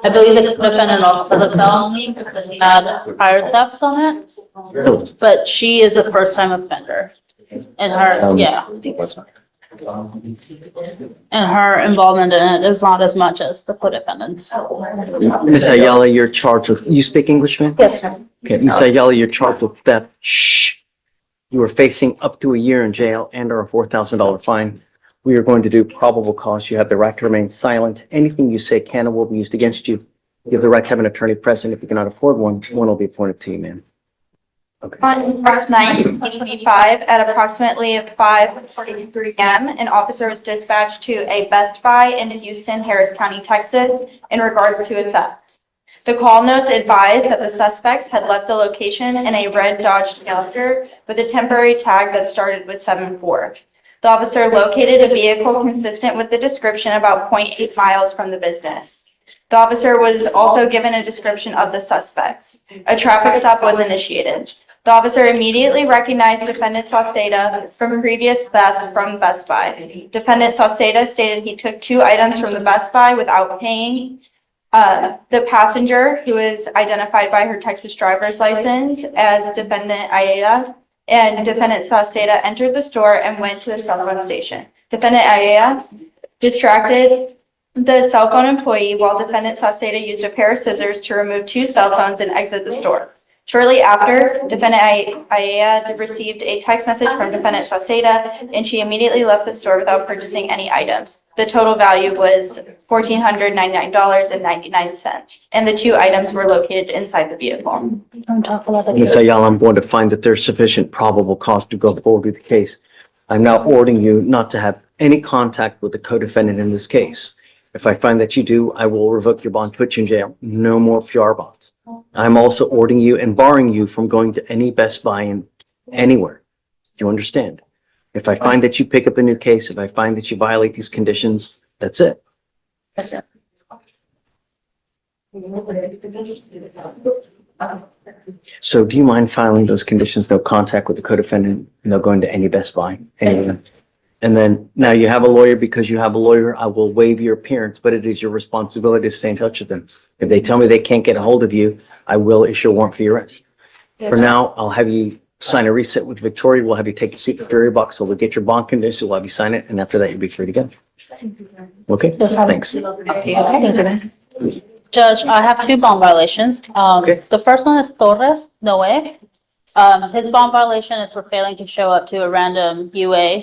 I believe the defendant also has a felony because he had prior thefts on it, Really? but she is a first-time offender. And her, yeah, I think so. And her involvement in it is not as much as the co-defendants. Ms. Ayala, you're charged with, you speak English, ma'am? Yes, sir. Okay, Ms. Ayala, you're charged with theft. Shh. You are facing up to a year in jail and or a $4,000 fine. We are going to do probable cause. You have the right to remain silent. Anything you say can or will be used against you. You have the right to have an attorney present. If you cannot afford one, one will be appointed to you, ma'am. Okay. On March 9th, 2025, at approximately 5:43 p.m., an officer was dispatched to a Best Buy in Houston, Harris County, Texas, in regards to a theft. The call notes advised that the suspects had left the location in a red Dodge Challenger with a temporary tag that started with 74. The officer located a vehicle consistent with the description about 0.8 miles from the business. The officer was also given a description of the suspects. A traffic stop was initiated. The officer immediately recognized defendant Sauceda from previous thefts from Best Buy. Defendant Sauceda stated he took 2 items from the Best Buy without paying. The passenger, who is identified by her Texas driver's license as defendant Ayala, and defendant Sauceda entered the store and went to a cell phone station. Defendant Ayala distracted the cell phone employee while defendant Sauceda used a pair of scissors to remove 2 cell phones and exit the store. Shortly after, defendant Ayala received a text message from defendant Sauceda, and she immediately left the store without purchasing any items. The total value was $1,499.99, and the 2 items were located inside the vehicle. Ms. Ayala, I'm going to find that there's sufficient probable cause to go forward with the case. I'm now ordering you not to have any contact with the co-defendant in this case. If I find that you do, I will revoke your bond, put you in jail. No more PR bonds. I'm also ordering you and barring you from going to any Best Buy in anywhere. Do you understand? If I find that you pick up a new case, if I find that you violate these conditions, that's it. Yes, sir. So do you mind filing those conditions, no contact with the co-defendant, no going to any Best Buy, anywhere? And then now you have a lawyer. Because you have a lawyer, I will waive your appearance, but it is your responsibility to stay in touch with them. If they tell me they can't get a hold of you, I will issue a warrant for your arrest. For now, I'll have you sign a reset with Victoria. We'll have you take your seat in the jury box. So we'll get your bond conditions. We'll have you sign it. And after that, you'll be free to go. Okay, thanks. Judge, I have two bond violations. The first one is Torres Noe. His bond violation is for failing to show up to a random UA.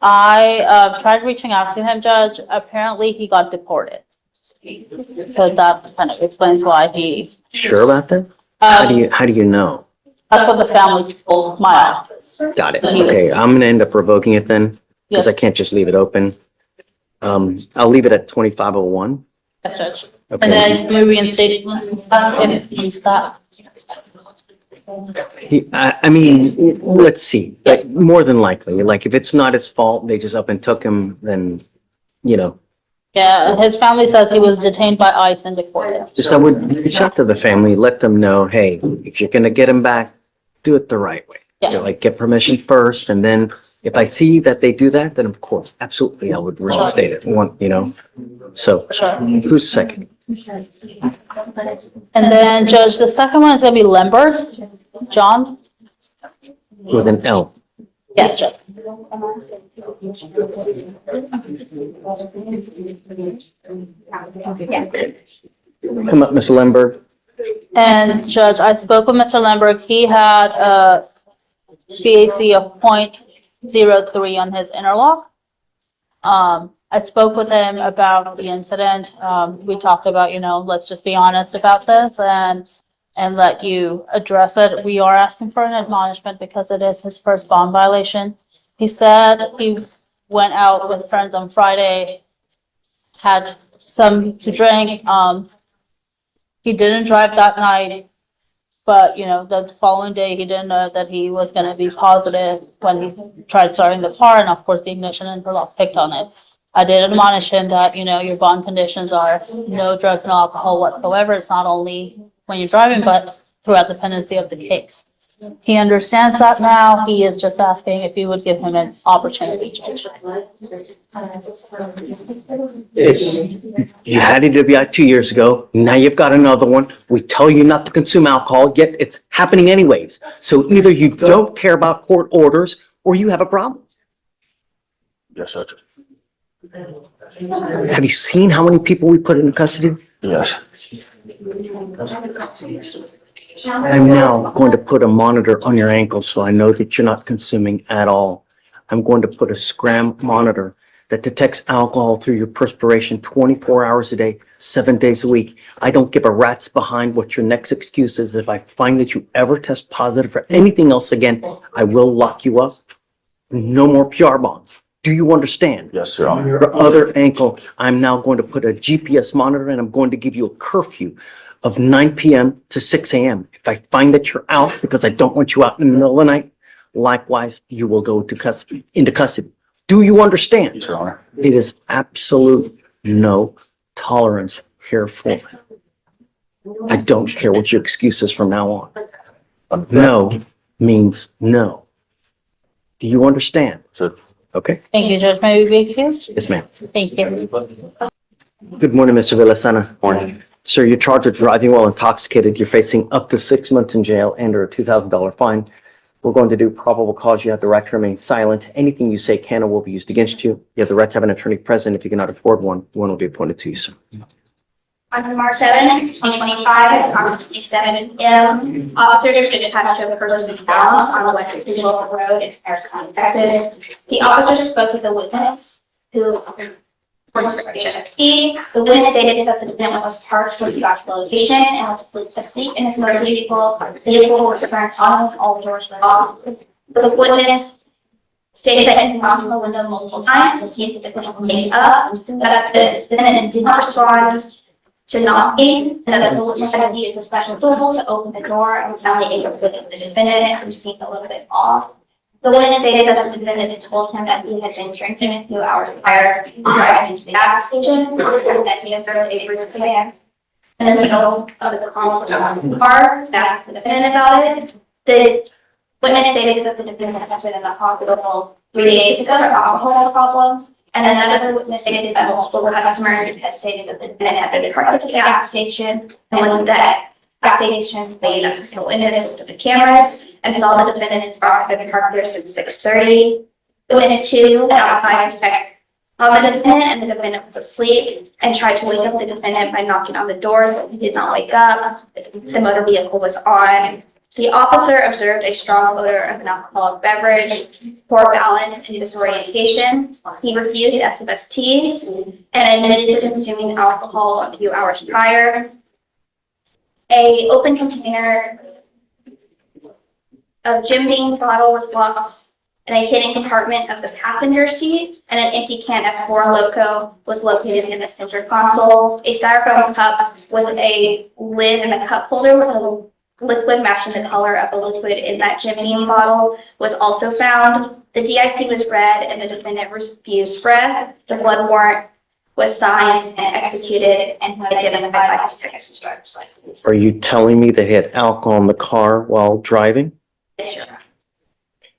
I tried reaching out to him, Judge. Apparently, he got deported. So that kind of explains why he's. Sure about that? How do you know? That's what the family told my office. Got it. Okay, I'm gonna end up revoking it then, because I can't just leave it open. I'll leave it at 2501. Yes, Judge. Okay. And then you reinstate if he's that. I mean, let's see, but more than likely, like if it's not his fault, they just up and took him, then, you know. Yeah, his family says he was detained by ICE and deported. Just I would reach out to the family, let them know, hey, if you're gonna get him back, do it the right way. You know, like get permission first, and then if I see that they do that, then of course, absolutely, I would reinstate it, you know? So, who's second? And then, Judge, the second one is gonna be Lembert, John. With an L. Yes, Judge. Come up, Ms. Lemberg. And Judge, I spoke with Mr. Lembert. He had a BAC of 0.03 on his interlock. I spoke with him about the incident. We talked about, let's just be honest about this and let you address it. We are asking for an admonishment because it is his first bond violation. He said he went out with friends on Friday, had some to drink. He didn't drive that night, but the following day he didn't know that he was going to be positive when he tried starting the car, and of course the ignition interlock picked on it. I did admonish him that, your bond conditions are no drugs, no alcohol whatsoever. It's not only when you're driving, but throughout the pendency of the case. He understands that now. He is just asking if you would give him an opportunity change. You had a DWI 2 years ago. Now you've got another one. We tell you not to consume alcohol, yet it's happening anyways. So either you don't care about court orders or you have a problem. Yes, Judge. Have you seen how many people we put in custody? Yes. I'm now going to put a monitor on your ankle so I know that you're not consuming at all. I'm going to put a scram monitor that detects alcohol through your perspiration 24 hours a day, 7 days a week. I don't give a rat's behind what your next excuse is. If I find that you ever test positive for anything else again, I will lock you up. No more PR bonds. Do you understand? Yes, Your Honor. Your other ankle, I'm now going to put a GPS monitor and I'm going to give you a curfew of 9 p.m. to 6 a.m. If I find that you're out because I don't want you out in the middle of the night, likewise, you will go into custody. Do you understand? Yes, Your Honor. It is absolute no tolerance here for it. I don't care what your excuse is from now on. No means no. Do you understand? Sure. Okay. Thank you, Judge. May we be excused? Yes, ma'am. Thank you. Good morning, Mr. Villasana. Morning. Sir, you're charged with driving while intoxicated. You're facing up to 6 months in jail and or a $2,000 fine. We're going to do probable cause. You have the right to remain silent. Anything you say can or will be used against you. You have the right to have an attorney present. If you cannot afford one will be appointed to you, sir. On March 7th, 2025, at approximately 7 p.m., officers were dispatched to a person in town on the West Digital Road in Harris County, Texas. The officers spoke with a witness who the witness stated that the defendant was parked when he got to the location and was asleep in his motor vehicle. The vehicle was turned on, all the doors were off. The witness stated that he knocked on the window multiple times to see if the defendant wakes up, that the defendant did not respond to knocking, and that the witness had to use a special tool to open the door and was not able to get the defendant, who seemed a little bit off. The witness stated that the defendant had told him that he had been drinking a few hours prior to driving to the gas station, and that he observed a brisk man in the middle of the console of the car, asked the defendant about it. The witness stated that the defendant had been in the hospital 3 days ago for alcohol problems, and another witness stated that multiple customers had stated that the defendant had been parked at the gas station, and when that gas station made us the witness looked at the cameras and saw the defendant's car had been parked there since 6:30. The witness too went outside to check on the defendant, and the defendant was asleep and tried to wake up the defendant by knocking on the door, but he did not wake up. The motor vehicle was on. The officer observed a strong odor of an alcoholic beverage, poor balance, and disorientation. He refused SFSTs and admitted to consuming alcohol a few hours prior. An open container of Jim Beam bottle was locked in a hidden compartment of the passenger seat, and an empty can of Four Loko was located in the center console. A styrofoam cup with a lid and a cup holder with a liquid matching the color of the liquid in that Jim Beam bottle was also found. The DIC was read and the defendant refused breath. The blood warrant was signed and executed and identified by his Texas driver's license. Are you telling me that he had alcohol in the car while driving? Yes, Your Honor.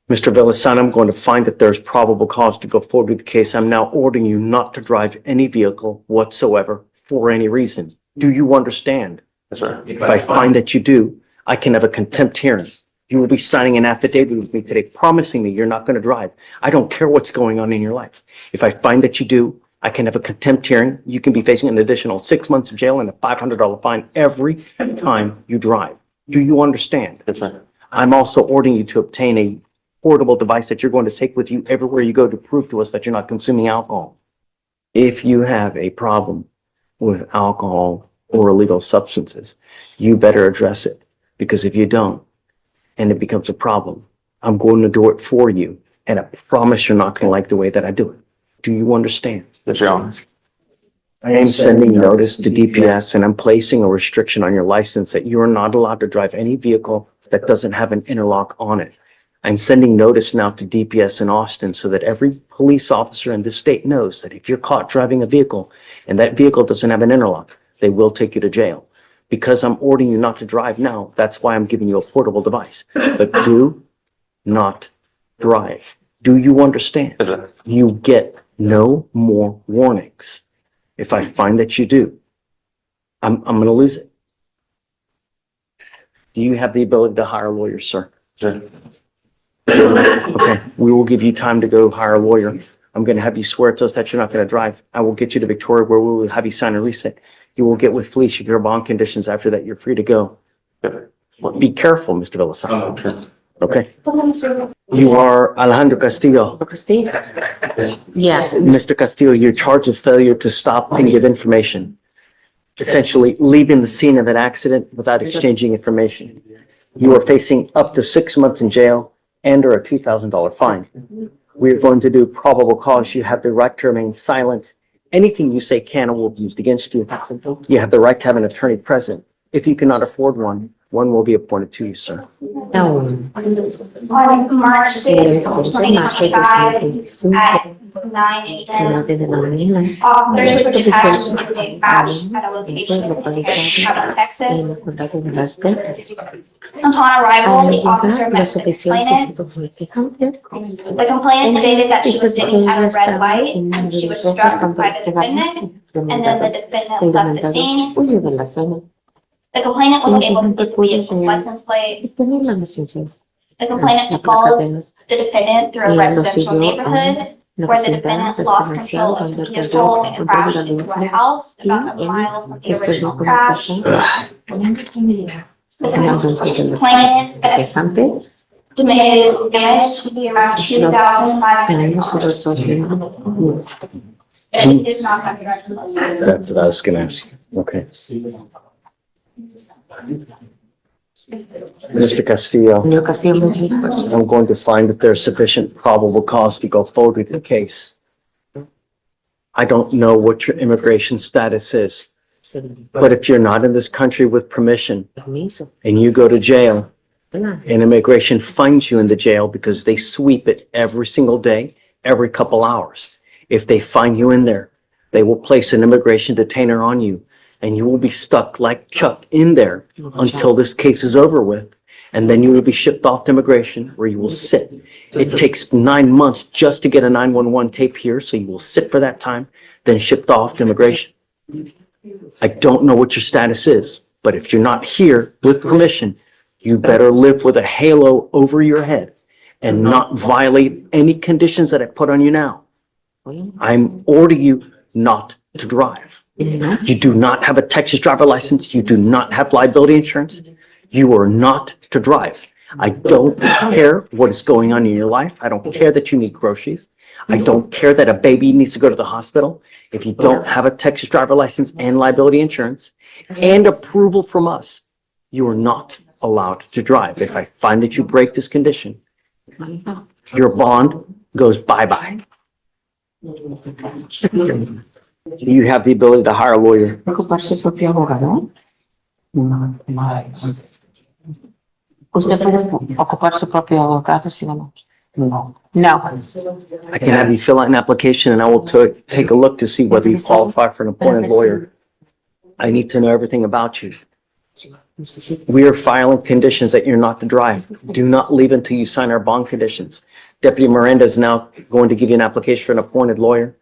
Mr. Villasana, I'm going to find that there's probable cause to go forward with the case. I'm now ordering you not to drive any vehicle whatsoever for any reason. Do you understand? Yes, sir. If I find that you do, I can have a contempt hearing. You will be signing an affidavit with me today promising me you're not going to drive. I don't care what's going on in your life. If I find that you do, I can have a contempt hearing. You can be facing an additional 6 months of jail and a $500 fine every time you drive. Do you understand? Yes, sir. I'm also ordering you to obtain a portable device that you're going to take with you everywhere you go to prove to us that you're not consuming alcohol. If you have a problem with alcohol or illegal substances, you better address it. Because if you don't, and it becomes a problem, I'm going to do it for you. And I promise you're not going to like the way that I do it. Do you understand? Yes, Your Honor. I am sending notice to DPS and I'm placing a restriction on your license that you are not allowed to drive any vehicle that doesn't have an interlock on it. I'm sending notice now to DPS in Austin so that every police officer in this state knows that if you're caught driving a vehicle and that vehicle doesn't have an interlock, they will take you to jail. Because I'm ordering you not to drive now, that's why I'm giving you a portable device. But do not drive. Do you understand? Yes, sir. You get no more warnings. If I find that you do, I'm going to lose it. Do you have the ability to hire a lawyer, sir? Sir. Okay, we will give you time to go hire a lawyer. I'm going to have you swear to us that you're not going to drive. I will get you to Victoria where we will have you sign a reset. You will get with Fleischer your bond conditions. After that, you're free to go. Be careful, Mr. Villasana. Okay? You are Alejandro Castillo. Yes. Mr. Castillo, you're charged with failure to stop and give information. Essentially leaving the scene of an accident without exchanging information. You are facing up to 6 months in jail and or a $2,000 fine. We're going to do probable cause. You have the right to remain silent. Anything you say can or will be used against you. You have the right to have an attorney present. If you cannot afford one, one will be appointed to you, sir. On March 6th, 2025, at 9 a.m. Officers were dispatched to a crash at a location in Texas. Upon arrival, the officer met the complainant. The complainant stated that she was sitting at a red light and she was struck by the defendant, and then the defendant left the scene. The complainant was able to get the vehicle's license plate. The complainant followed the defendant through a residential neighborhood where the defendant lost control of the vehicle and crashed into a house about a mile from the original crash. The complainant estimated damage to be around $2,500. It is not copyrighted. That's what I was going to ask you. Okay. Mr. Castillo, I'm going to find that there's sufficient probable cause to go forward with the case. I don't know what your immigration status is, but if you're not in this country with permission and you go to jail, and immigration finds you in the jail because they sweep it every single day, every couple hours. If they find you in there, they will place an immigration detainer on you, and you will be stuck like Chuck in there until this case is over with. And then you will be shipped off to immigration where you will sit. It takes 9 months just to get a 911 tape here, so you will sit for that time, then shipped off to immigration. I don't know what your status is, but if you're not here with permission, you better live with a halo over your head and not violate any conditions that I put on you now. I'm ordering you not to drive. You do not have a Texas driver license. You do not have liability insurance. You are not to drive. I don't care what is going on in your life. I don't care that you need groceries. I don't care that a baby needs to go to the hospital. If you don't have a Texas driver license and liability insurance and approval from us, you are not allowed to drive. If I find that you break this condition, your bond goes bye-bye. You have the ability to hire a lawyer. ¿Usted puede ocupar su propio abogado, sí o no? No. I can have you fill out an application and I will take a look to see whether you qualify for an appointed lawyer. I need to know everything about you. We are filing conditions that you're not to drive. Do not leave until you sign our bond conditions. Deputy Miranda is now going to give you an application for an appointed lawyer.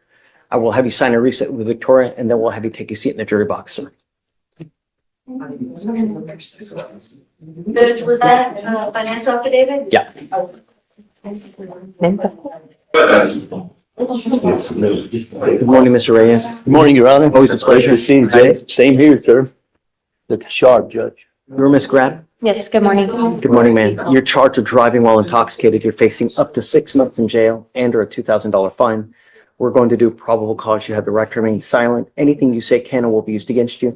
I will have you sign a reset with Victoria, and then we'll have you take a seat in the jury box, sir. Was that financial affidavit? Yeah. Good morning, Mr. Reyes. Good morning, Your Honor. Always a pleasure to see you today. Same here, sir. Look sharp, Judge. You're Miss Grab? Yes, good morning. Good morning, ma'am. You're charged with driving while intoxicated. You're facing up to 6 months in jail and or a $2,000 fine. We're going to do probable cause. You have the right to remain silent. Anything you say can or will be used against you.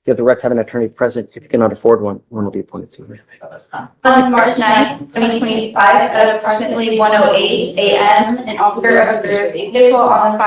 You have the right to have an attorney present. If you cannot afford one will be appointed to you. On March 9th, 2025, at approximately 1:08 a.m., an officer observed a vehicle on the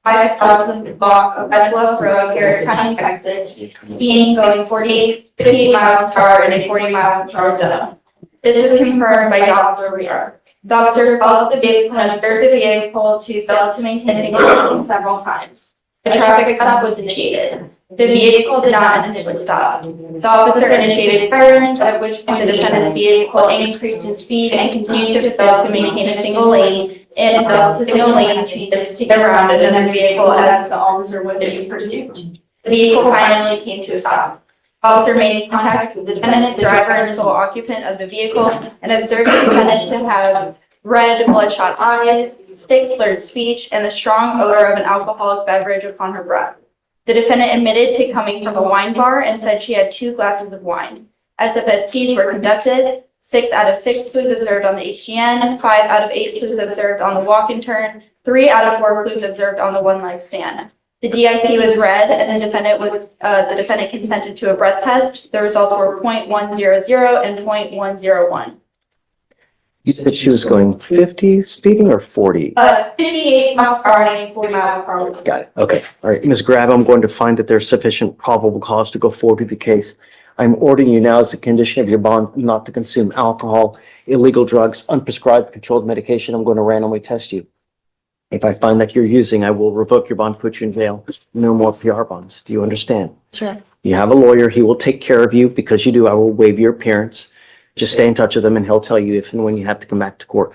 5,000 block of Westlow Road, Harris County, Texas, speeding going 58 miles per hour in a 40-mile-per-hour zone. This was confirmed by Dr. Rear. The officer followed the vehicle and observed the vehicle to fail to maintain a single lane several times. A traffic stop was initiated. The vehicle did not initially stop. The officer initiated sirens, at which point the defendant's vehicle increased in speed and continued to fail to maintain a single lane and failed to single lane changes to get around another vehicle as the officer was in pursuit. The vehicle finally came to a stop. Officer made contact with the defendant, the driver and sole occupant of the vehicle, and observed the defendant to have red bloodshot eyes, thick slurred speech, and the strong odor of an alcoholic beverage upon her breath. The defendant admitted to coming from a wine bar and said she had 2 glasses of wine. SFSTs were conducted. 6 out of 6 clues observed on the HGN, 5 out of 8 clues observed on the walk and turn, 3 out of 4 clues observed on the one-leg stand. The DIC was read, and the defendant consented to a breath test. The results were .100 and .101. You said she was going 50 speeding or 40? 58 miles per hour and 40 miles per hour. Got it. Okay. All right. Ms. Grab, I'm going to find that there's sufficient probable cause to go forward with the case. I'm ordering you now as a condition of your bond not to consume alcohol, illegal drugs, unprescribed controlled medication. I'm going to randomly test you. If I find that you're using, I will revoke your bond, put you in jail. No more PR bonds. Do you understand? Sure. You have a lawyer. He will take care of you. Because you do, I will waive your appearance. Just stay in touch with him and he'll tell you if and when you have to come back to court.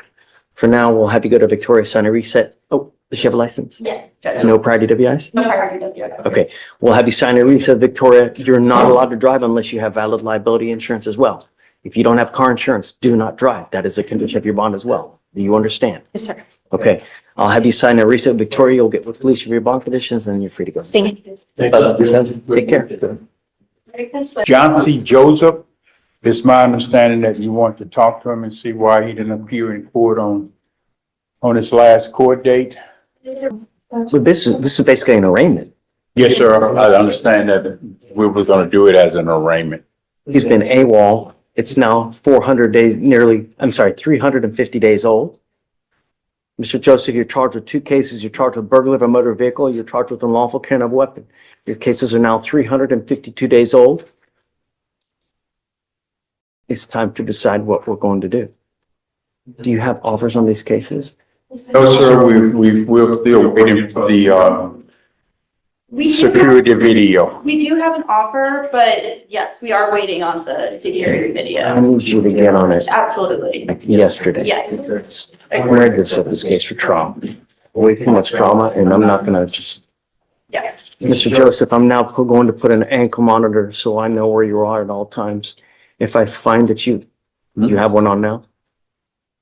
For now, we'll have you go to Victoria, sign a reset. Oh, does she have a license? Yes. No prior DWIs? No prior DWIs. Okay, we'll have you sign a reset, Victoria. You're not allowed to drive unless you have valid liability insurance as well. If you don't have car insurance, do not drive. That is a condition of your bond as well. Do you understand? Yes, sir. Okay, I'll have you sign a reset, Victoria. You'll get with Fleischer your bond conditions and you're free to go. Thank you. Take care. John C. Joseph, it's my understanding that you want to talk to him and see why he didn't appear in court on his last court date. So this is basically an arraignment. Yes, sir. I understand that we were going to do it as an arraignment. He's been AWOL. It's now 400 days, 350 days old. Mr. Joseph, you're charged with 2 cases. You're charged with burglary of a motor vehicle. You're charged with unlawful carrying of a weapon. Your cases are now 352 days old. It's time to decide what we're going to do. Do you have offers on these cases? No, sir, we're still waiting for the, security video. We do have an offer, but yes, we are waiting on the security I video. need you to get on it Absolutely. like yesterday. Yes. I'm ready to set this case for trial. Way too much trauma, and I'm not gonna just, Yes. Mr. Joseph, I'm now going to put an ankle monitor so I know where you are at all times. If I find that you have one on now,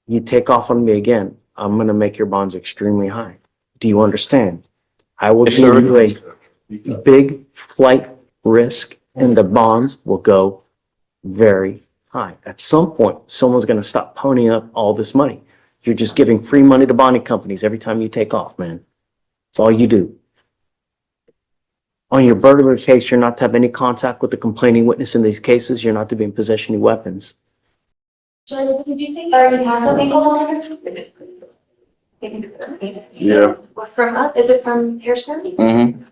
you take off on me again, I'm gonna make your bonds extremely high. Do you understand? I will Yes, give sir. you a big flight risk and the bonds will go very high. At some point, someone's gonna stop ponying up all this money. You're just giving free money to bonding companies every time you take off, man. That's all you do. On your burglary case, you're not to have any contact with the complaining witness in these cases. You're not to be in possession of any weapons. Did you say you already have something going on? Yeah. Is it from Harris County? Mm-hmm.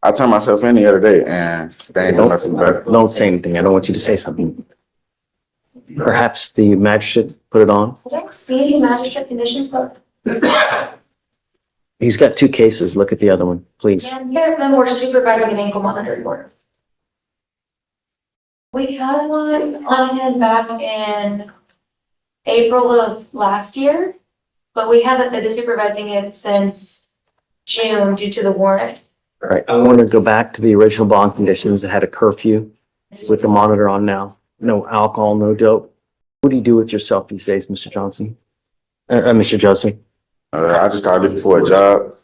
I turned myself in the other day and they ain't doing nothing better. Don't say anything. I don't want you to say something. Perhaps the magistrate put it on. I don't see any magistrate conditions, but He's got 2 cases. Look at the other one, please. here then we're supervising an ankle monitoring order. We had one on him back in April of last year, but we haven't been supervising it since June due to the warrant. All right, I want to go back to the original bond conditions that had a curfew with the monitor on now. No alcohol, no dope. What do you do with yourself these days, Mr. Johnson? Mr. Joseph? I just started looking for a job.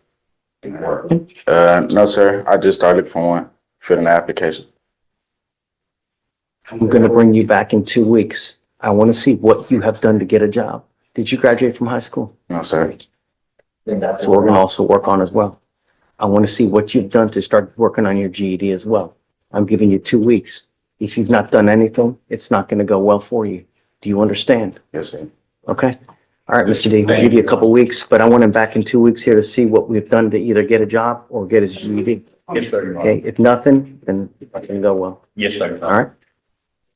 No, sir. I just started looking for one, filling the application. I'm going to bring you back in 2 weeks. I want to see what you have done to get a job. Did you graduate from high school? No, sir. Then that's what we're going to also work on as well. I want to see what you've done to start working on your GED as well. I'm giving you 2 weeks. If you've not done anything, it's not going to go well for you. Do you understand? Yes, sir. Okay. All right, Mr. D, we'll give you a couple weeks, but I want him back in 2 weeks here to see what we've done to either get a job or get his GED. Yes, sir. Okay, if nothing, then it doesn't go well. Yes, sir. All right.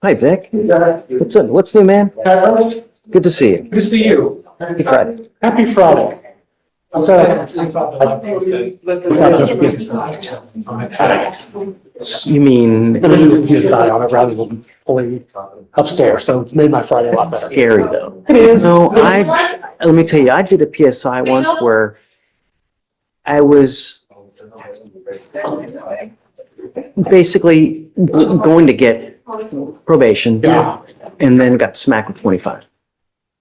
Hi, Vic. What's up? What's new, man? Good to see you. Good to see you. Happy Friday. Happy Friday. You mean I'm gonna do a PSI on it rather than fully upstairs, so it's made my Friday a lot better. scary though? It is. No, let me tell you, I did a PSI once where I was basically going to get probation. Yeah. And then got smacked with 25.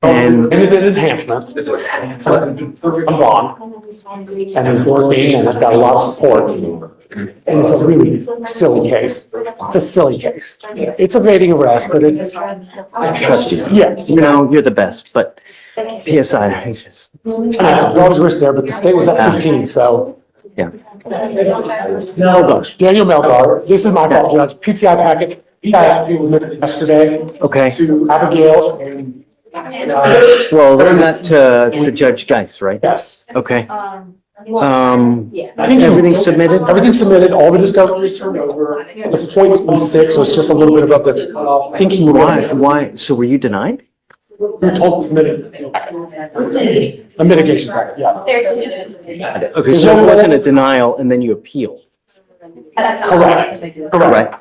And it is enhancement. I'm Vaughn, and it's working, and it's got a lot of support. And it's a really silly case. It's a silly case. It's evading arrest, but it's. I trust you. Yeah. You know, you're the best, but PSI, it's just, There's always risk there, but the state was at 15, so. yeah. Melgar, Daniel Melgar, this is my fault, Judge, PTI packet, PTI was yesterday Okay. to Abigail and. Well, not to Judge Geis, right? Yes. Okay. I think Everything's submitted? Everything's submitted, all the discoveries turned over. It's 0.16, so it's just a little bit above the thinking. Why? So were you denied? We were told to submit a mitigation packet, yeah. Okay, so it wasn't a denial and then you appeal, Correct. right?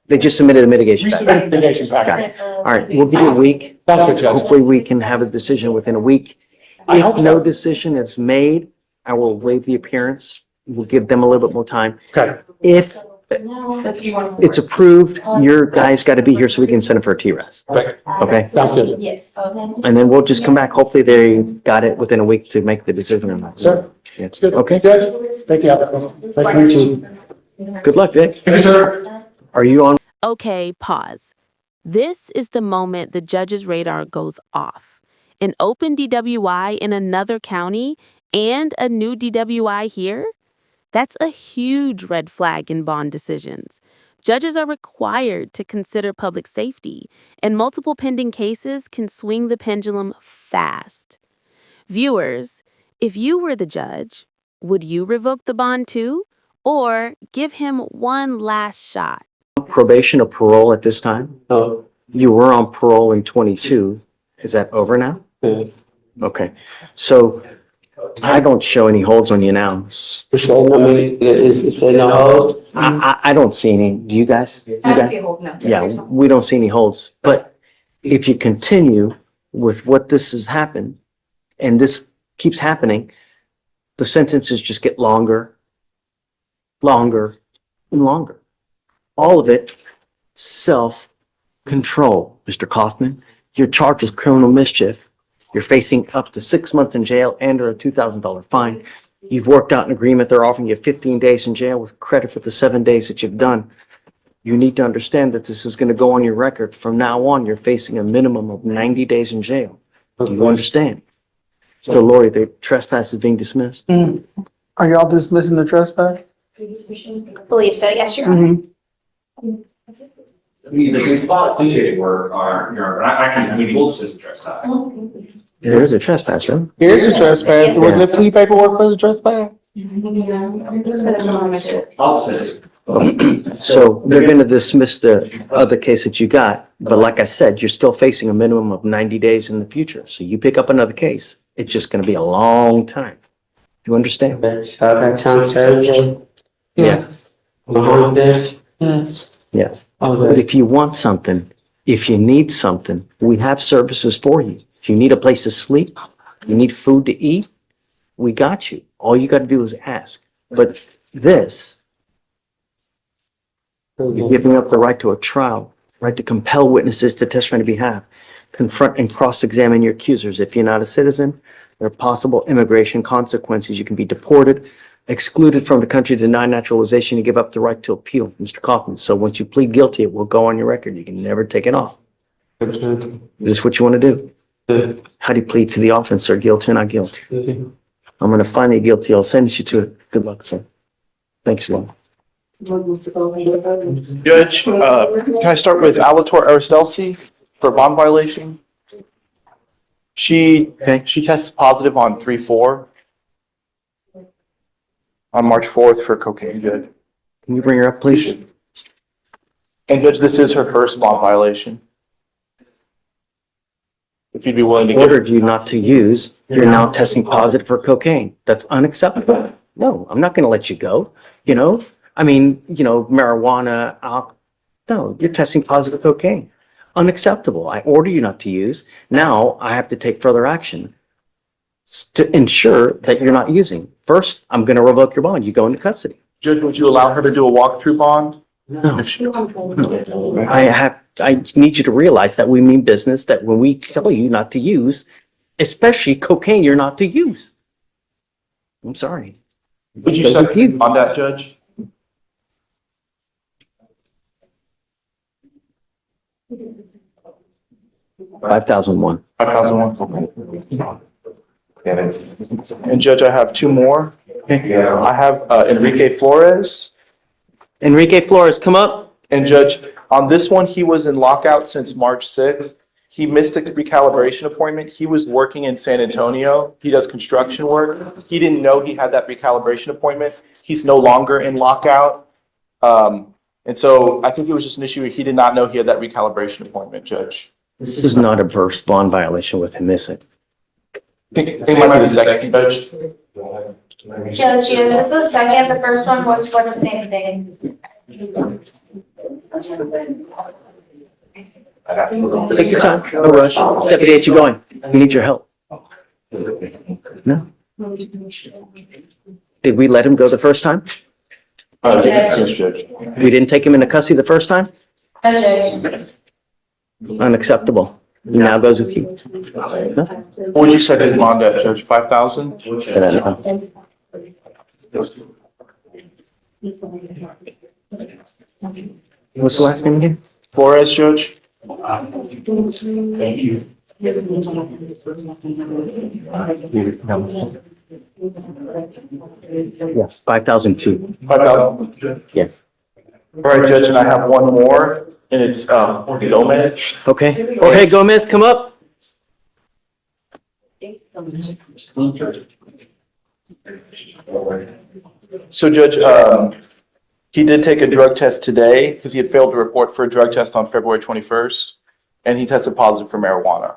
They just submitted a mitigation We package. submitted a mitigation packet. All right, we'll give you a week. That's good, Judge. Hopefully we can have a decision within a week. I hope If no so. decision is made, I will waive the appearance. We'll give them a little bit more time. Okay, If it's approved, your guy's got to be here so we can send it for a T-Rest. okay, Okay? sounds good. Yes. And then we'll just come back. Hopefully they got it within a week to make the decision or not. Sir, Yeah. it's good. Okay, Judge, thank you. Nice to meet you. good luck, Vic. Thank you, sir. Are you on? Okay, pause. This is the moment the judge's radar goes off. An open DWI in another county and a new DWI here? That's a huge red flag in bond decisions. Judges are required to consider public safety, and multiple pending cases can swing the pendulum fast. Viewers, if you were the judge, would you revoke the bond too, or give him one last shot? Probation or parole at this time? Oh, You were on parole in 22. Is that over now? yeah. Okay, so I don't show any holds on you now. So, I mean, is it no hold? I don't see any. Do you guys? You I don't guys? see a hold, no. Yeah, we don't see any holds. But if you continue with what this has happened, and this keeps happening, the sentences just get longer, longer, and longer. All of it self-control, Mr. Kaufman. You're charged with criminal mischief. You're facing up to 6 months in jail and or a $2,000 fine. You've worked out an agreement. They're offering you 15 days in jail with credit for the 7 days that you've done. You need to understand that this is going to go on your record. From now on, you're facing a minimum of 90 days in jail. Do you understand? So Lori, the trespass is being dismissed. Are y'all dismissing the trespass? Believe so, yes, Your Honor. The bond indicated we will dismiss the trespass. There is a trespass, right? It is a trespass. Was there plea paperwork for the trespass? I'll dismiss it. So they're going to dismiss the other case that you got, but like I said, you're still facing a minimum of 90 days in the future. So you pick up another case, it's just going to be a long time. You understand? So I got time served. Yeah. Yes. Yeah. But if you want something, if you need something, we have services for you. If you need a place to sleep, you need food to eat, we got you. All you got to do is ask. But this, you're giving up the right to a trial, right to compel witnesses to testify on your behalf, confront and cross-examine your accusers. If you're not a citizen, there are possible immigration consequences. You can be deported, excluded from the country, denied naturalization, you give up the right to appeal, Mr. Kaufman. So once you plead guilty, it will go on your record. You can never take it off. Is this what you want to do? How do you plead to the offense, sir? Guilty or not guilty? I'm going to find you guilty. I'll sentence you to it. Good luck, sir. Thanks, Lord. Judge, can I start with Alator Aristelsi for bond violation? She tested positive on 3/4. On March 4th for cocaine, Judge. Can you bring her up, please? And Judge, this is her first bond violation. If you'd be willing to give. Ordered you not to use, you're now testing positive for cocaine. That's unacceptable. No, I'm not going to let you go. Marijuana, alcohol. No, you're testing positive cocaine. Unacceptable. I order you not to use. Now I have to take further action to ensure that you're not using. First, I'm going to revoke your bond. You go into custody. Judge, would you allow her to do a walkthrough bond? No. I need you to realize that we mean business, that when we tell you not to use, especially cocaine, you're not to use. I'm sorry. Would you second on that, Judge? $5,001. $5,001. And Judge, I have two more. I have Enrique Flores. Enrique Flores, come up. And Judge, on this one, he was in lockout since March 6th. He missed a recalibration appointment. He was working in San Antonio. He does construction work. He didn't know he had that recalibration appointment. He's no longer in lockout. And so I think it was just an issue. He did not know he had that recalibration appointment, Judge. This is not a burst bond violation with him missing. I think it might be the second, Judge. Judge, yes, this is the second. The first one was for the same thing. Take your time, no rush. Deputy, it's you going. We need your help. No? Did we let him go the first time? Yes, Judge. We didn't take him into custody the first time? No, Judge. Unacceptable. He now goes with you. No? What would you set his bond at, Judge? 5,000? What's the last name again? Flores, Judge. Thank you. Yeah, 5,002. 5,000. Yeah. All right, Judge, and I have one more, and it's, Gomez. Okay. Jorge Gomez, come up. So Judge, he did take a drug test today because he had failed to report for a drug test on February 21st, and he tested positive for marijuana.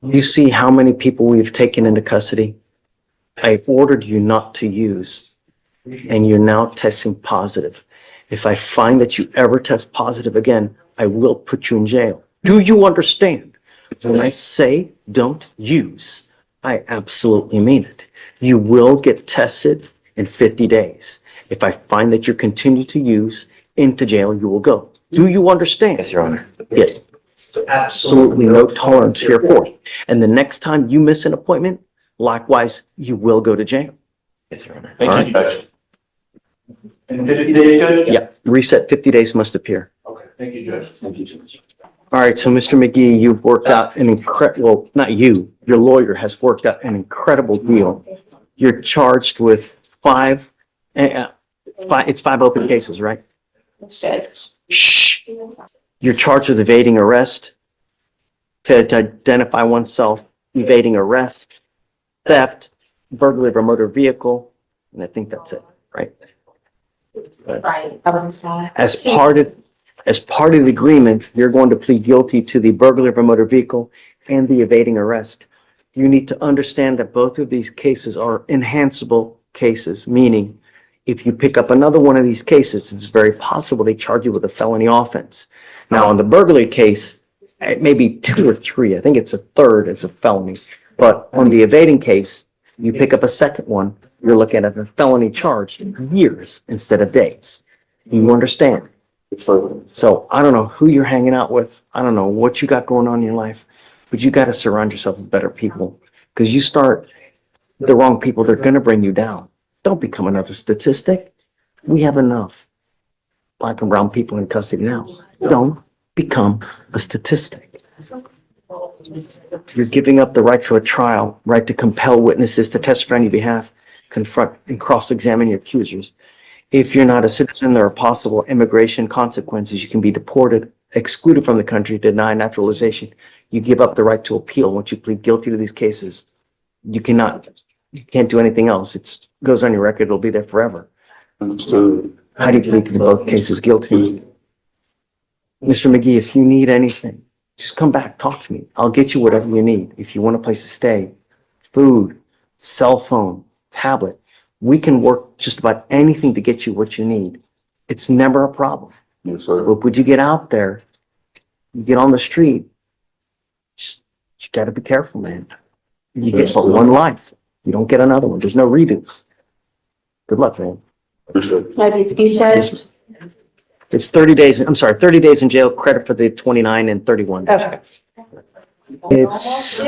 You see how many people we've taken into custody? I ordered you not to use, and you're now testing positive. If I find that you ever test positive again, I will put you in jail. Do you understand? When I say don't use, I absolutely mean it. You will get tested in 50 days. If I find that you continue to use, into jail you will go. Do you understand? Yes, Your Honor. Yeah. Absolutely no tolerance here for it. And the next time you miss an appointment, likewise, you will go to jail. Yes, Your Honor. Thank you, Judge. In 50 days, Judge? Yeah, reset 50 days must appear. Okay, thank you, Judge. Thank you, Judge. All right, so Mr. McGee, you've worked out an well, not you, your lawyer has worked out an incredible deal. You're charged with five, it's 5 open cases, right? Shh. You're charged with evading arrest, failure to identify oneself, evading arrest, theft, burglary of a motor vehicle, and I think that's it, right? Right. As part of the agreement, you're going to plead guilty to the burglary of a motor vehicle and the evading arrest. You need to understand that both of these cases are enhanceable cases, meaning if you pick up another one of these cases, it's very possible they charge you with a felony offense. Now, on the burglary case, it may be 2 or 3. I think it's a third, it's a felony. But on the evading case, you pick up a second one, you're looking at a felony charge, years instead of days. You understand? So I don't know who you're hanging out with. I don't know what you got going on in your life, but you got to surround yourself with better people, because you start the wrong people, they're going to bring you down. Don't become another statistic. We have enough black and brown people in custody now. Don't become a statistic. You're giving up the right to a trial, right to compel witnesses to testify on your behalf, confront and cross-examine your accusers. If you're not a citizen, there are possible immigration consequences. You can be deported, excluded from the country, denied naturalization. You give up the right to appeal once you plead guilty to these cases. You can't do anything else. It goes on your record. It'll be there forever. Understood. How do you plead to both cases guilty? Mr. McGee, if you need anything, just come back, talk to me. I'll get you whatever you need. If you want a place to stay, food, cell phone, tablet, we can work just about anything to get you what you need. It's never a problem. Yes, sir. But would you get out there, you get on the street, you got to be careful, man. You get one life. You don't get another one. There's no redos. Good luck, man. Understood. Yes. It's 30 days, I'm sorry, 30 days in jail, credit for the 29 and 31. Okay. It's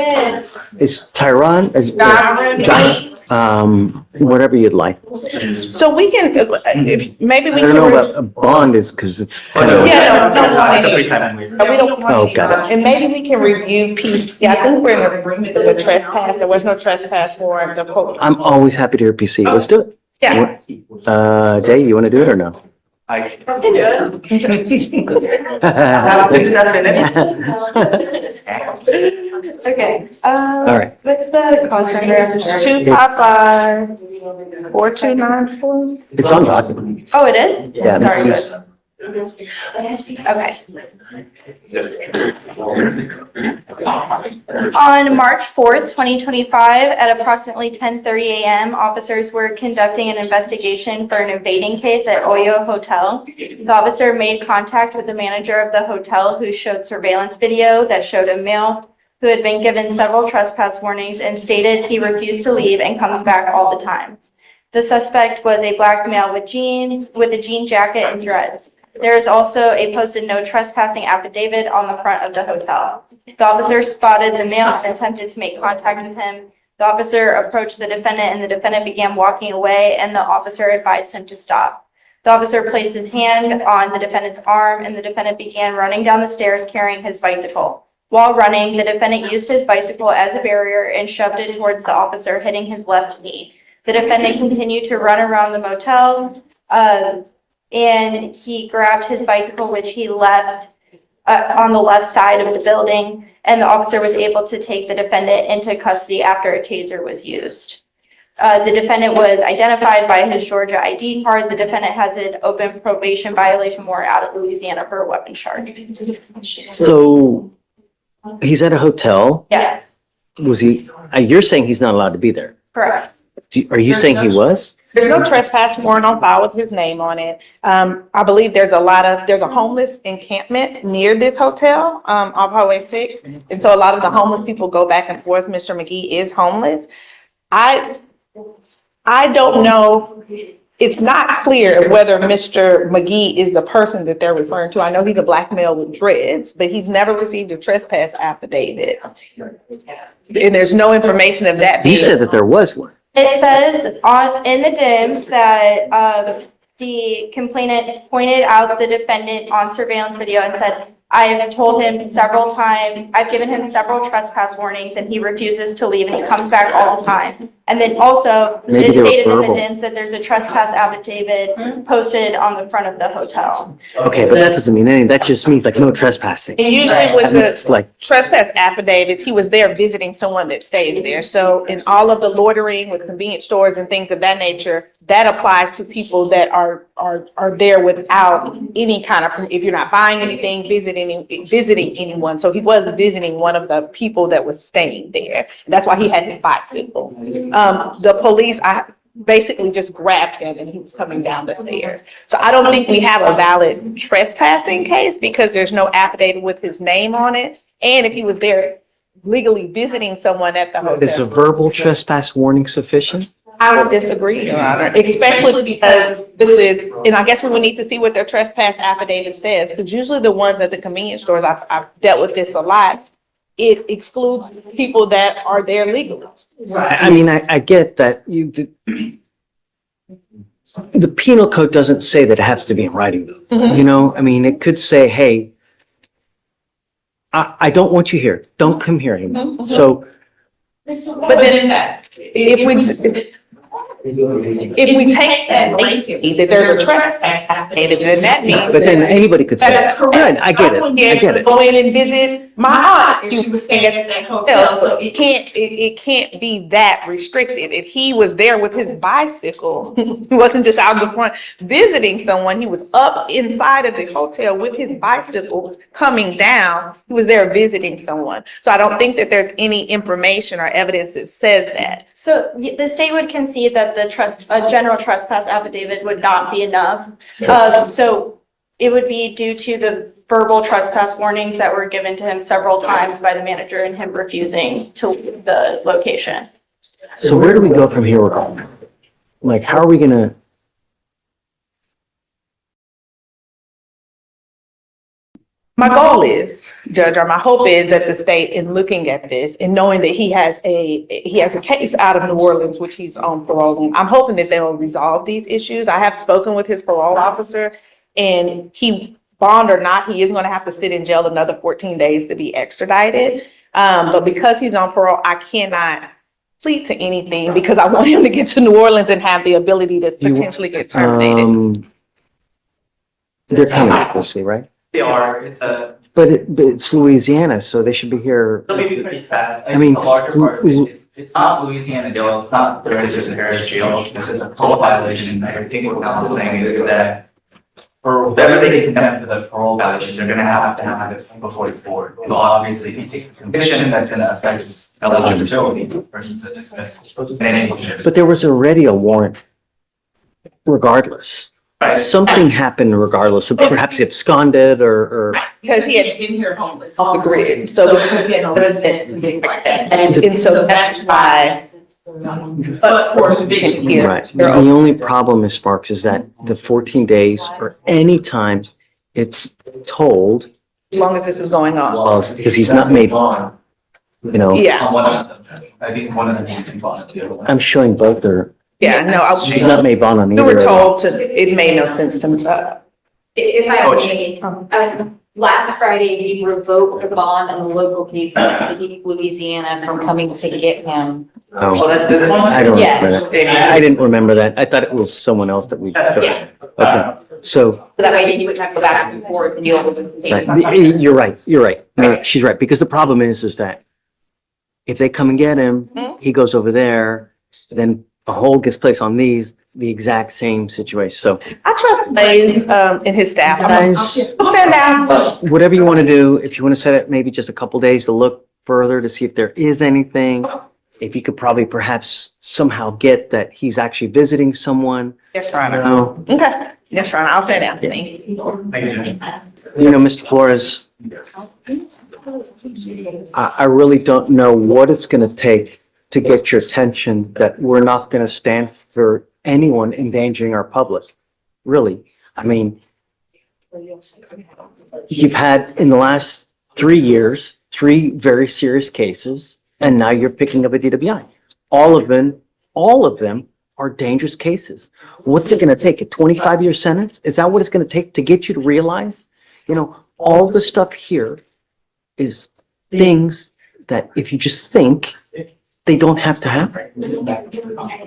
Tyron, whatever you'd like. So we can, maybe we I don't know can. about a bond is because it's kind of. Yeah, no, Oh, we don't. got it. And maybe we can review PC. I think we're in agreement with the trespass. There was no trespass for the post. I'm always happy to hear PC. Let's do it. Yeah. Dave, you want to do it or no? Let's do it. Okay. All right. What's the contract reference? 255-4294. It's on document. Oh, it is? Yeah. Sorry, good. Okay. On March 4th, 2025, at approximately 10:30 a.m., officers were conducting an investigation for an evading case at Oyo Hotel. The officer made contact with the manager of the hotel, who showed surveillance video that showed a male who had been given several trespass warnings and stated he refused to leave and comes back all the time. The suspect was a black male with a jean jacket and dreads. There is also a posted no trespassing affidavit on the front of the hotel. The officer spotted the male and attempted to make contact with him. The officer approached the defendant and the defendant began walking away, and the officer advised him to stop. The officer placed his hand on the defendant's arm and the defendant began running down the stairs carrying his bicycle. While running, the defendant used his bicycle as a barrier and shoved it towards the officer, hitting his left knee. The defendant continued to run around the motel, and he grabbed his bicycle, which he left on the left side of the building, and the officer was able to take the defendant into custody after a taser was used. The defendant was identified by his Georgia ID card. The defendant has an open probation violation warrant out of Louisiana for a weapon charge. So he's at a hotel. Yes, Was he, you're saying he's not allowed to be there. correct. Are you saying he was? There's no trespass warrant on file with his name on it. I believe there's a homeless encampment near this hotel, off Highway 6. And so a lot of the homeless people go back and forth. Mr. McGee is homeless. I don't know. It's not clear whether Mr. McGee is the person that they're referring to. I know he's a black male with dreads, but he's never received a trespass affidavit. And there's no information of that. You said that there was one. It says in the DIMS that the complainant pointed out the defendant on surveillance video and said, I have told him several times, I've given him several trespass warnings and he refuses to leave and he comes back all the time. And then also it Maybe is they were stated in the verbal. DIMS that there's a trespass affidavit posted on the front of the hotel. Okay, but that doesn't mean anything. That just means like no trespassing. And usually with It's like, trespass affidavits, he was there visiting someone that stays there. So in all of the loitering with convenience stores and things of that nature, that applies to people that are there without any kind of, if you're not buying anything, visiting anyone. So he was visiting one of the people that was staying there. That's why he had his bicycle. The police, I basically just grabbed him and he was coming down the stairs. So I don't think we have a valid trespassing case because there's no affidavit with his name on it. And if he was there legally visiting someone at the is a hotel. verbal trespass warning sufficient? I would disagree, Your Honor, especially because this is, and I guess we would need to see what their trespass affidavit says, because usually the ones at the convenience stores, I've dealt with this a lot, it excludes people that are there legally. I mean, I get that the penal code doesn't say that it has to be in writing though. You know, I mean, it could say, hey, I don't want you here. Don't come here anymore. So But then if we take that blatantly, that there's a trespass affidavit, then that means. but then anybody could say, That's correct. I get it. I get it. Go in and visit my aunt. She was staying at that hotel, so it can't be that restricted. If he was there with his bicycle, he wasn't just out in the front visiting someone, he was up inside of the hotel with his bicycle coming down. He was there visiting someone. So I don't think that there's any information or evidence that says that. So the state would concede that a general trespass affidavit would not be enough. So it would be due to the verbal trespass warnings that were given to him several times by the manager and him refusing to leave the location. So where do we go from here? Like, how are we gonna? My goal is, Judge, or my hope is that the state, in looking at this and knowing that he has a case out of New Orleans, which he's on parole on, I'm hoping that they will resolve these issues. I have spoken with his parole officer, and he, bond or not, he is going to have to sit in jail another 14 days to be extradited. But because he's on parole, I cannot plead to anything because I want him to get to New Orleans and have the ability to potentially get terminated. They're coming, obviously, right? They are, But it's Louisiana, so they should be here. it'll be pretty fast. I mean, The larger part of it, it's not Louisiana jail, it's not Richardson Parish jail, it's a parole violation. I think what council is saying is that for whatever they contend for the parole violation, they're gonna have it before the board. So obviously, if he takes a conviction, that's gonna affect his eligibility versus a dismissal. But there was already a warrant regardless. Something happened regardless, so perhaps he absconded or. Because he had been here homeless off the grid, so because he had no residence and things like that. And so that's why. But for conviction here. Right. The only problem, Ms. Sparks, is that the 14 days or any time it's told. As long as this is going on. Because he's not made, you know. Yeah. I think one of them. I'm showing both their. Yeah, no. He's not made bond on We either. were told it made no sense to me. If I may, Last Friday, we revoked the bond on the local cases to keep Louisiana from coming to get him. Oh, that's this one? I don't remember Yes. that. I didn't remember that. I thought it was someone else that we. Yeah. Okay, so, So that way you wouldn't have to go back and forth and deal with the same. right, you're right. No, she's right, because the problem is that if they come and get him, he goes over there, then a hold gets placed on these, the exact same situation. So I trust Blaze, and his staff. guys, Stand down. whatever you want to do, if you want to set it maybe just a couple days to look further to see if there is anything, if you could probably perhaps somehow get that he's actually visiting someone. Yes, Your Honor. No. Okay, yes, Your Honor, I'll stand down. Thank you. You know, Mr. Flores, I really don't know what it's going to take to get your attention that we're not going to stand for anyone endangering our public. Really. I mean, you've had in the last 3 years, 3 very serious cases, and now you're picking up a DWI. All of them are dangerous cases. What's it going to take? A 25-year sentence? Is that what it's going to take to get you to realize? You know, all the stuff here is things that if you just think, they don't have to happen.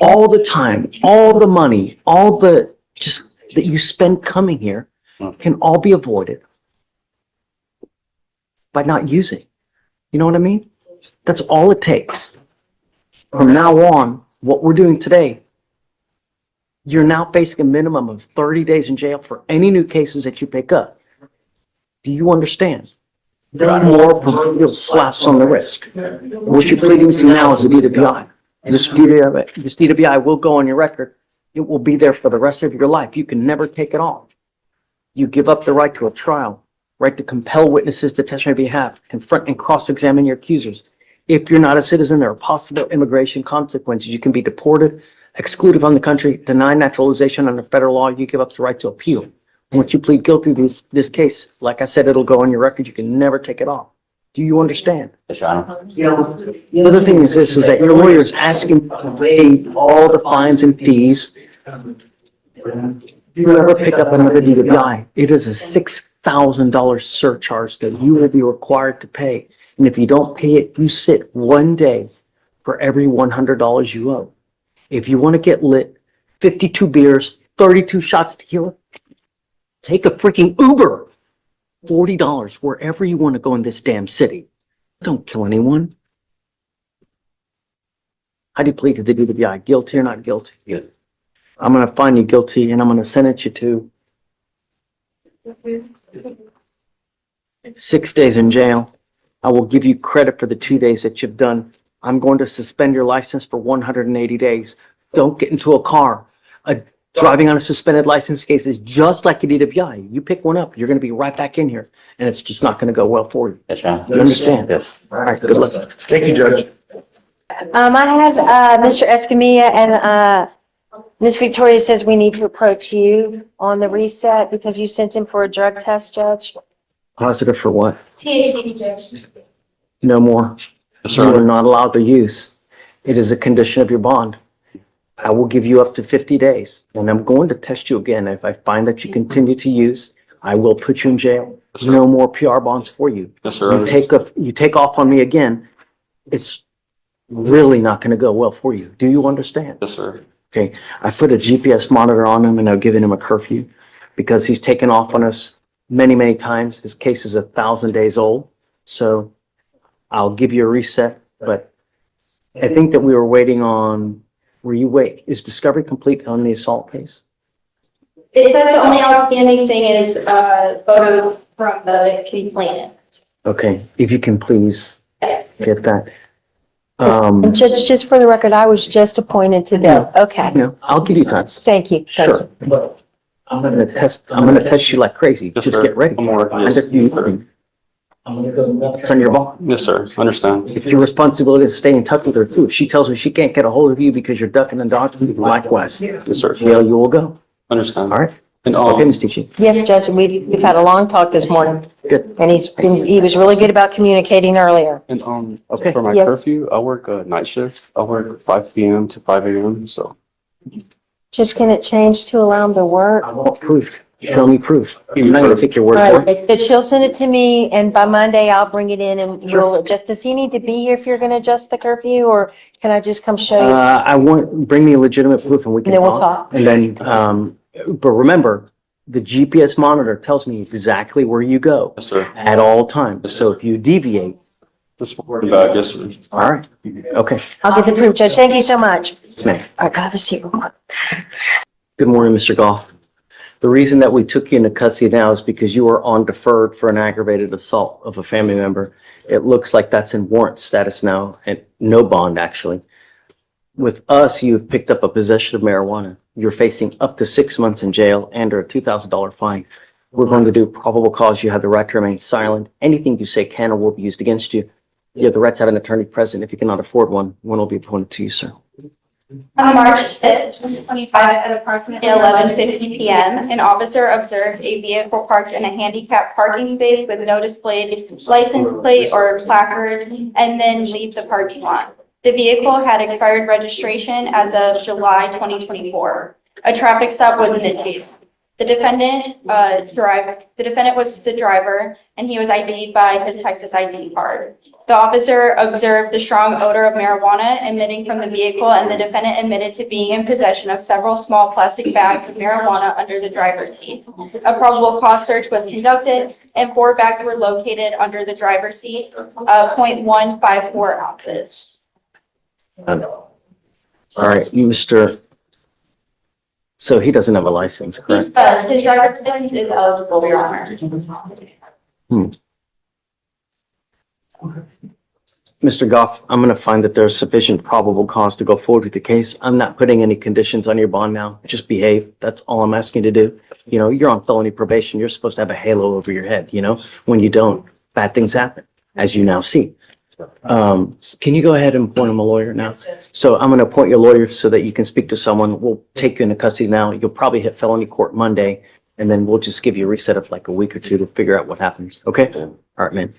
All the time, all the money, all the just that you spend coming here can all be avoided by not using. You know what I mean? That's all it takes. From now on, what we're doing today, you're now facing a minimum of 30 days in jail for any new cases that you pick up. Do you understand? There are more proverbial slaps on the wrist. What you're pleading to now is a DWI. This DWI will go on your record. It will be there for the rest of your life. You can never take it off. You give up the right to a trial, right to compel witnesses to testify on your behalf, confront and cross-examine your accusers. If you're not a citizen, there are possible immigration consequences. You can be deported, excluded from the country, denied naturalization under federal law. You give up the right to appeal. Once you plead guilty to this case, like I said, it'll go on your record. You can never take it off. Do you understand? Yes, Your Honor. You know, the other thing is this, is that your lawyer is asking to waive all the fines and fees. If you ever pick up another DWI, it is a $6,000 surcharge that you will be required to pay. And if you don't pay it, you sit 1 day for every $100 you owe. If you want to get lit, 52 beers, 32 shots of tequila, take a freaking Uber. $40 wherever you want to go in this damn city. Don't kill anyone. How do you plead to the DWI? Guilty or not guilty? Good. I'm going to find you guilty and I'm going to sentence you to 6 days in jail. I will give you credit for the 2 days that you've done. I'm going to suspend your license for 180 days. Don't get into a car. Driving on a suspended license case is just like a DWI. You pick one up, you're going to be right back in here, and it's just not going to go well for you. Yes, Your Honor. You understand? Yes. All right, good luck. Thank you, Judge. I have, Mr. Escamilla and, Ms. Victoria says we need to approach you on the reset because you sent him for a drug test, Judge. Positive for what? THC, Judge. No more. Yes, You sir. are not allowed to use. It is a condition of your bond. I will give you up to 50 days, and I'm going to test you again. If I find that you continue to use, I will put you in jail. No more PR bonds for you. Yes, sir. You take off on me again, it's really not going to go well for you. Do you understand? Yes, sir. Okay, I put a GPS monitor on him and I've given him a curfew because he's taken off on us many, many times. His case is 1,000 days old. So I'll give you a reset, but I think that we were waiting on, is discovery complete on the assault case? It says the only outstanding thing is a photo from the complainant. Okay, if you can please Yes. get that. And Judge, just for the record, I was just appointed today. Okay. No, I'll give you time. Thank you. Sure. I'm gonna test you like crazy. Yes, Just sir. get ready. I'm working. Yes. It's on your ball. Yes, sir. Understand. It's your responsibility to stay in touch with her too. If she tells her she can't get a hold of you because you're ducking and dodging, likewise. Yes, sir. Jail you will go. Understand. All right? And, Okay, Ms. Tichy. Yes, Judge, and we've had a long talk this morning. Good. And he was really good about communicating earlier. And, Okay. for my Yes. curfew, I work a night shift. I work 5 p.m. to 5 a.m. So, Judge, can it change to allow him to work? I want proof. Show me proof. I'm not gonna take your word All for it. right, but she'll send it to me and by Monday I'll bring it in and we'll adjust. Does he need to be here if you're gonna adjust the curfew or can I just come show you? Bring me legitimate proof and we can And then we'll talk. talk. And then, but remember, the GPS monitor tells me exactly where you go Yes, sir. at all times. So if you deviate, Just worry about it, yes, sir. all right, okay. I'll get the proof, Judge. Thank you so much. Yes, ma'am. All right, go have a seat real quick. Good morning, Mr. Goff. The reason that we took you into custody now is because you are on deferred for an aggravated assault of a family member. It looks like that's in warrant status now and no bond, actually. With us, you've picked up a possession of marijuana. You're facing up to 6 months in jail and or a $2,000 fine. We're going to do probable cause. You have the right to remain silent. Anything you say can or will be used against you. You have the right to have an attorney present. If you cannot afford one will be appointed to you, sir. On March 5th, 2025, at approximately 11:50 p.m., an officer observed a vehicle parked in a handicapped parking space with no displayed license plate or placard and then leave the parking lot. The vehicle had expired registration as of July 2024. A traffic stop was initiated. The defendant was the driver and he was ID'd by his Texas ID card. The officer observed the strong odor of marijuana emitting from the vehicle and the defendant admitted to being in possession of several small plastic bags of marijuana under the driver's seat. A probable cause search was conducted and 4 bags were located under the driver's seat, 0.154 ounces. All right, Mr. So he doesn't have a license, correct? His driver's license is eligible, Your Honor. Mr. Goff, I'm going to find that there's sufficient probable cause to go forward with the case. I'm not putting any conditions on your bond now. Just behave. That's all I'm asking you to do. You know, you're on felony probation. You're supposed to have a halo over your head, you know? When you don't, bad things happen, as you now see. Can you go ahead and appoint him a lawyer now? So I'm going to appoint you a lawyer so that you can speak to someone. We'll take you into custody now. You'll probably hit felony court Monday, and then we'll just give you a reset of like a week or two to figure out what happens. Okay? All right, man.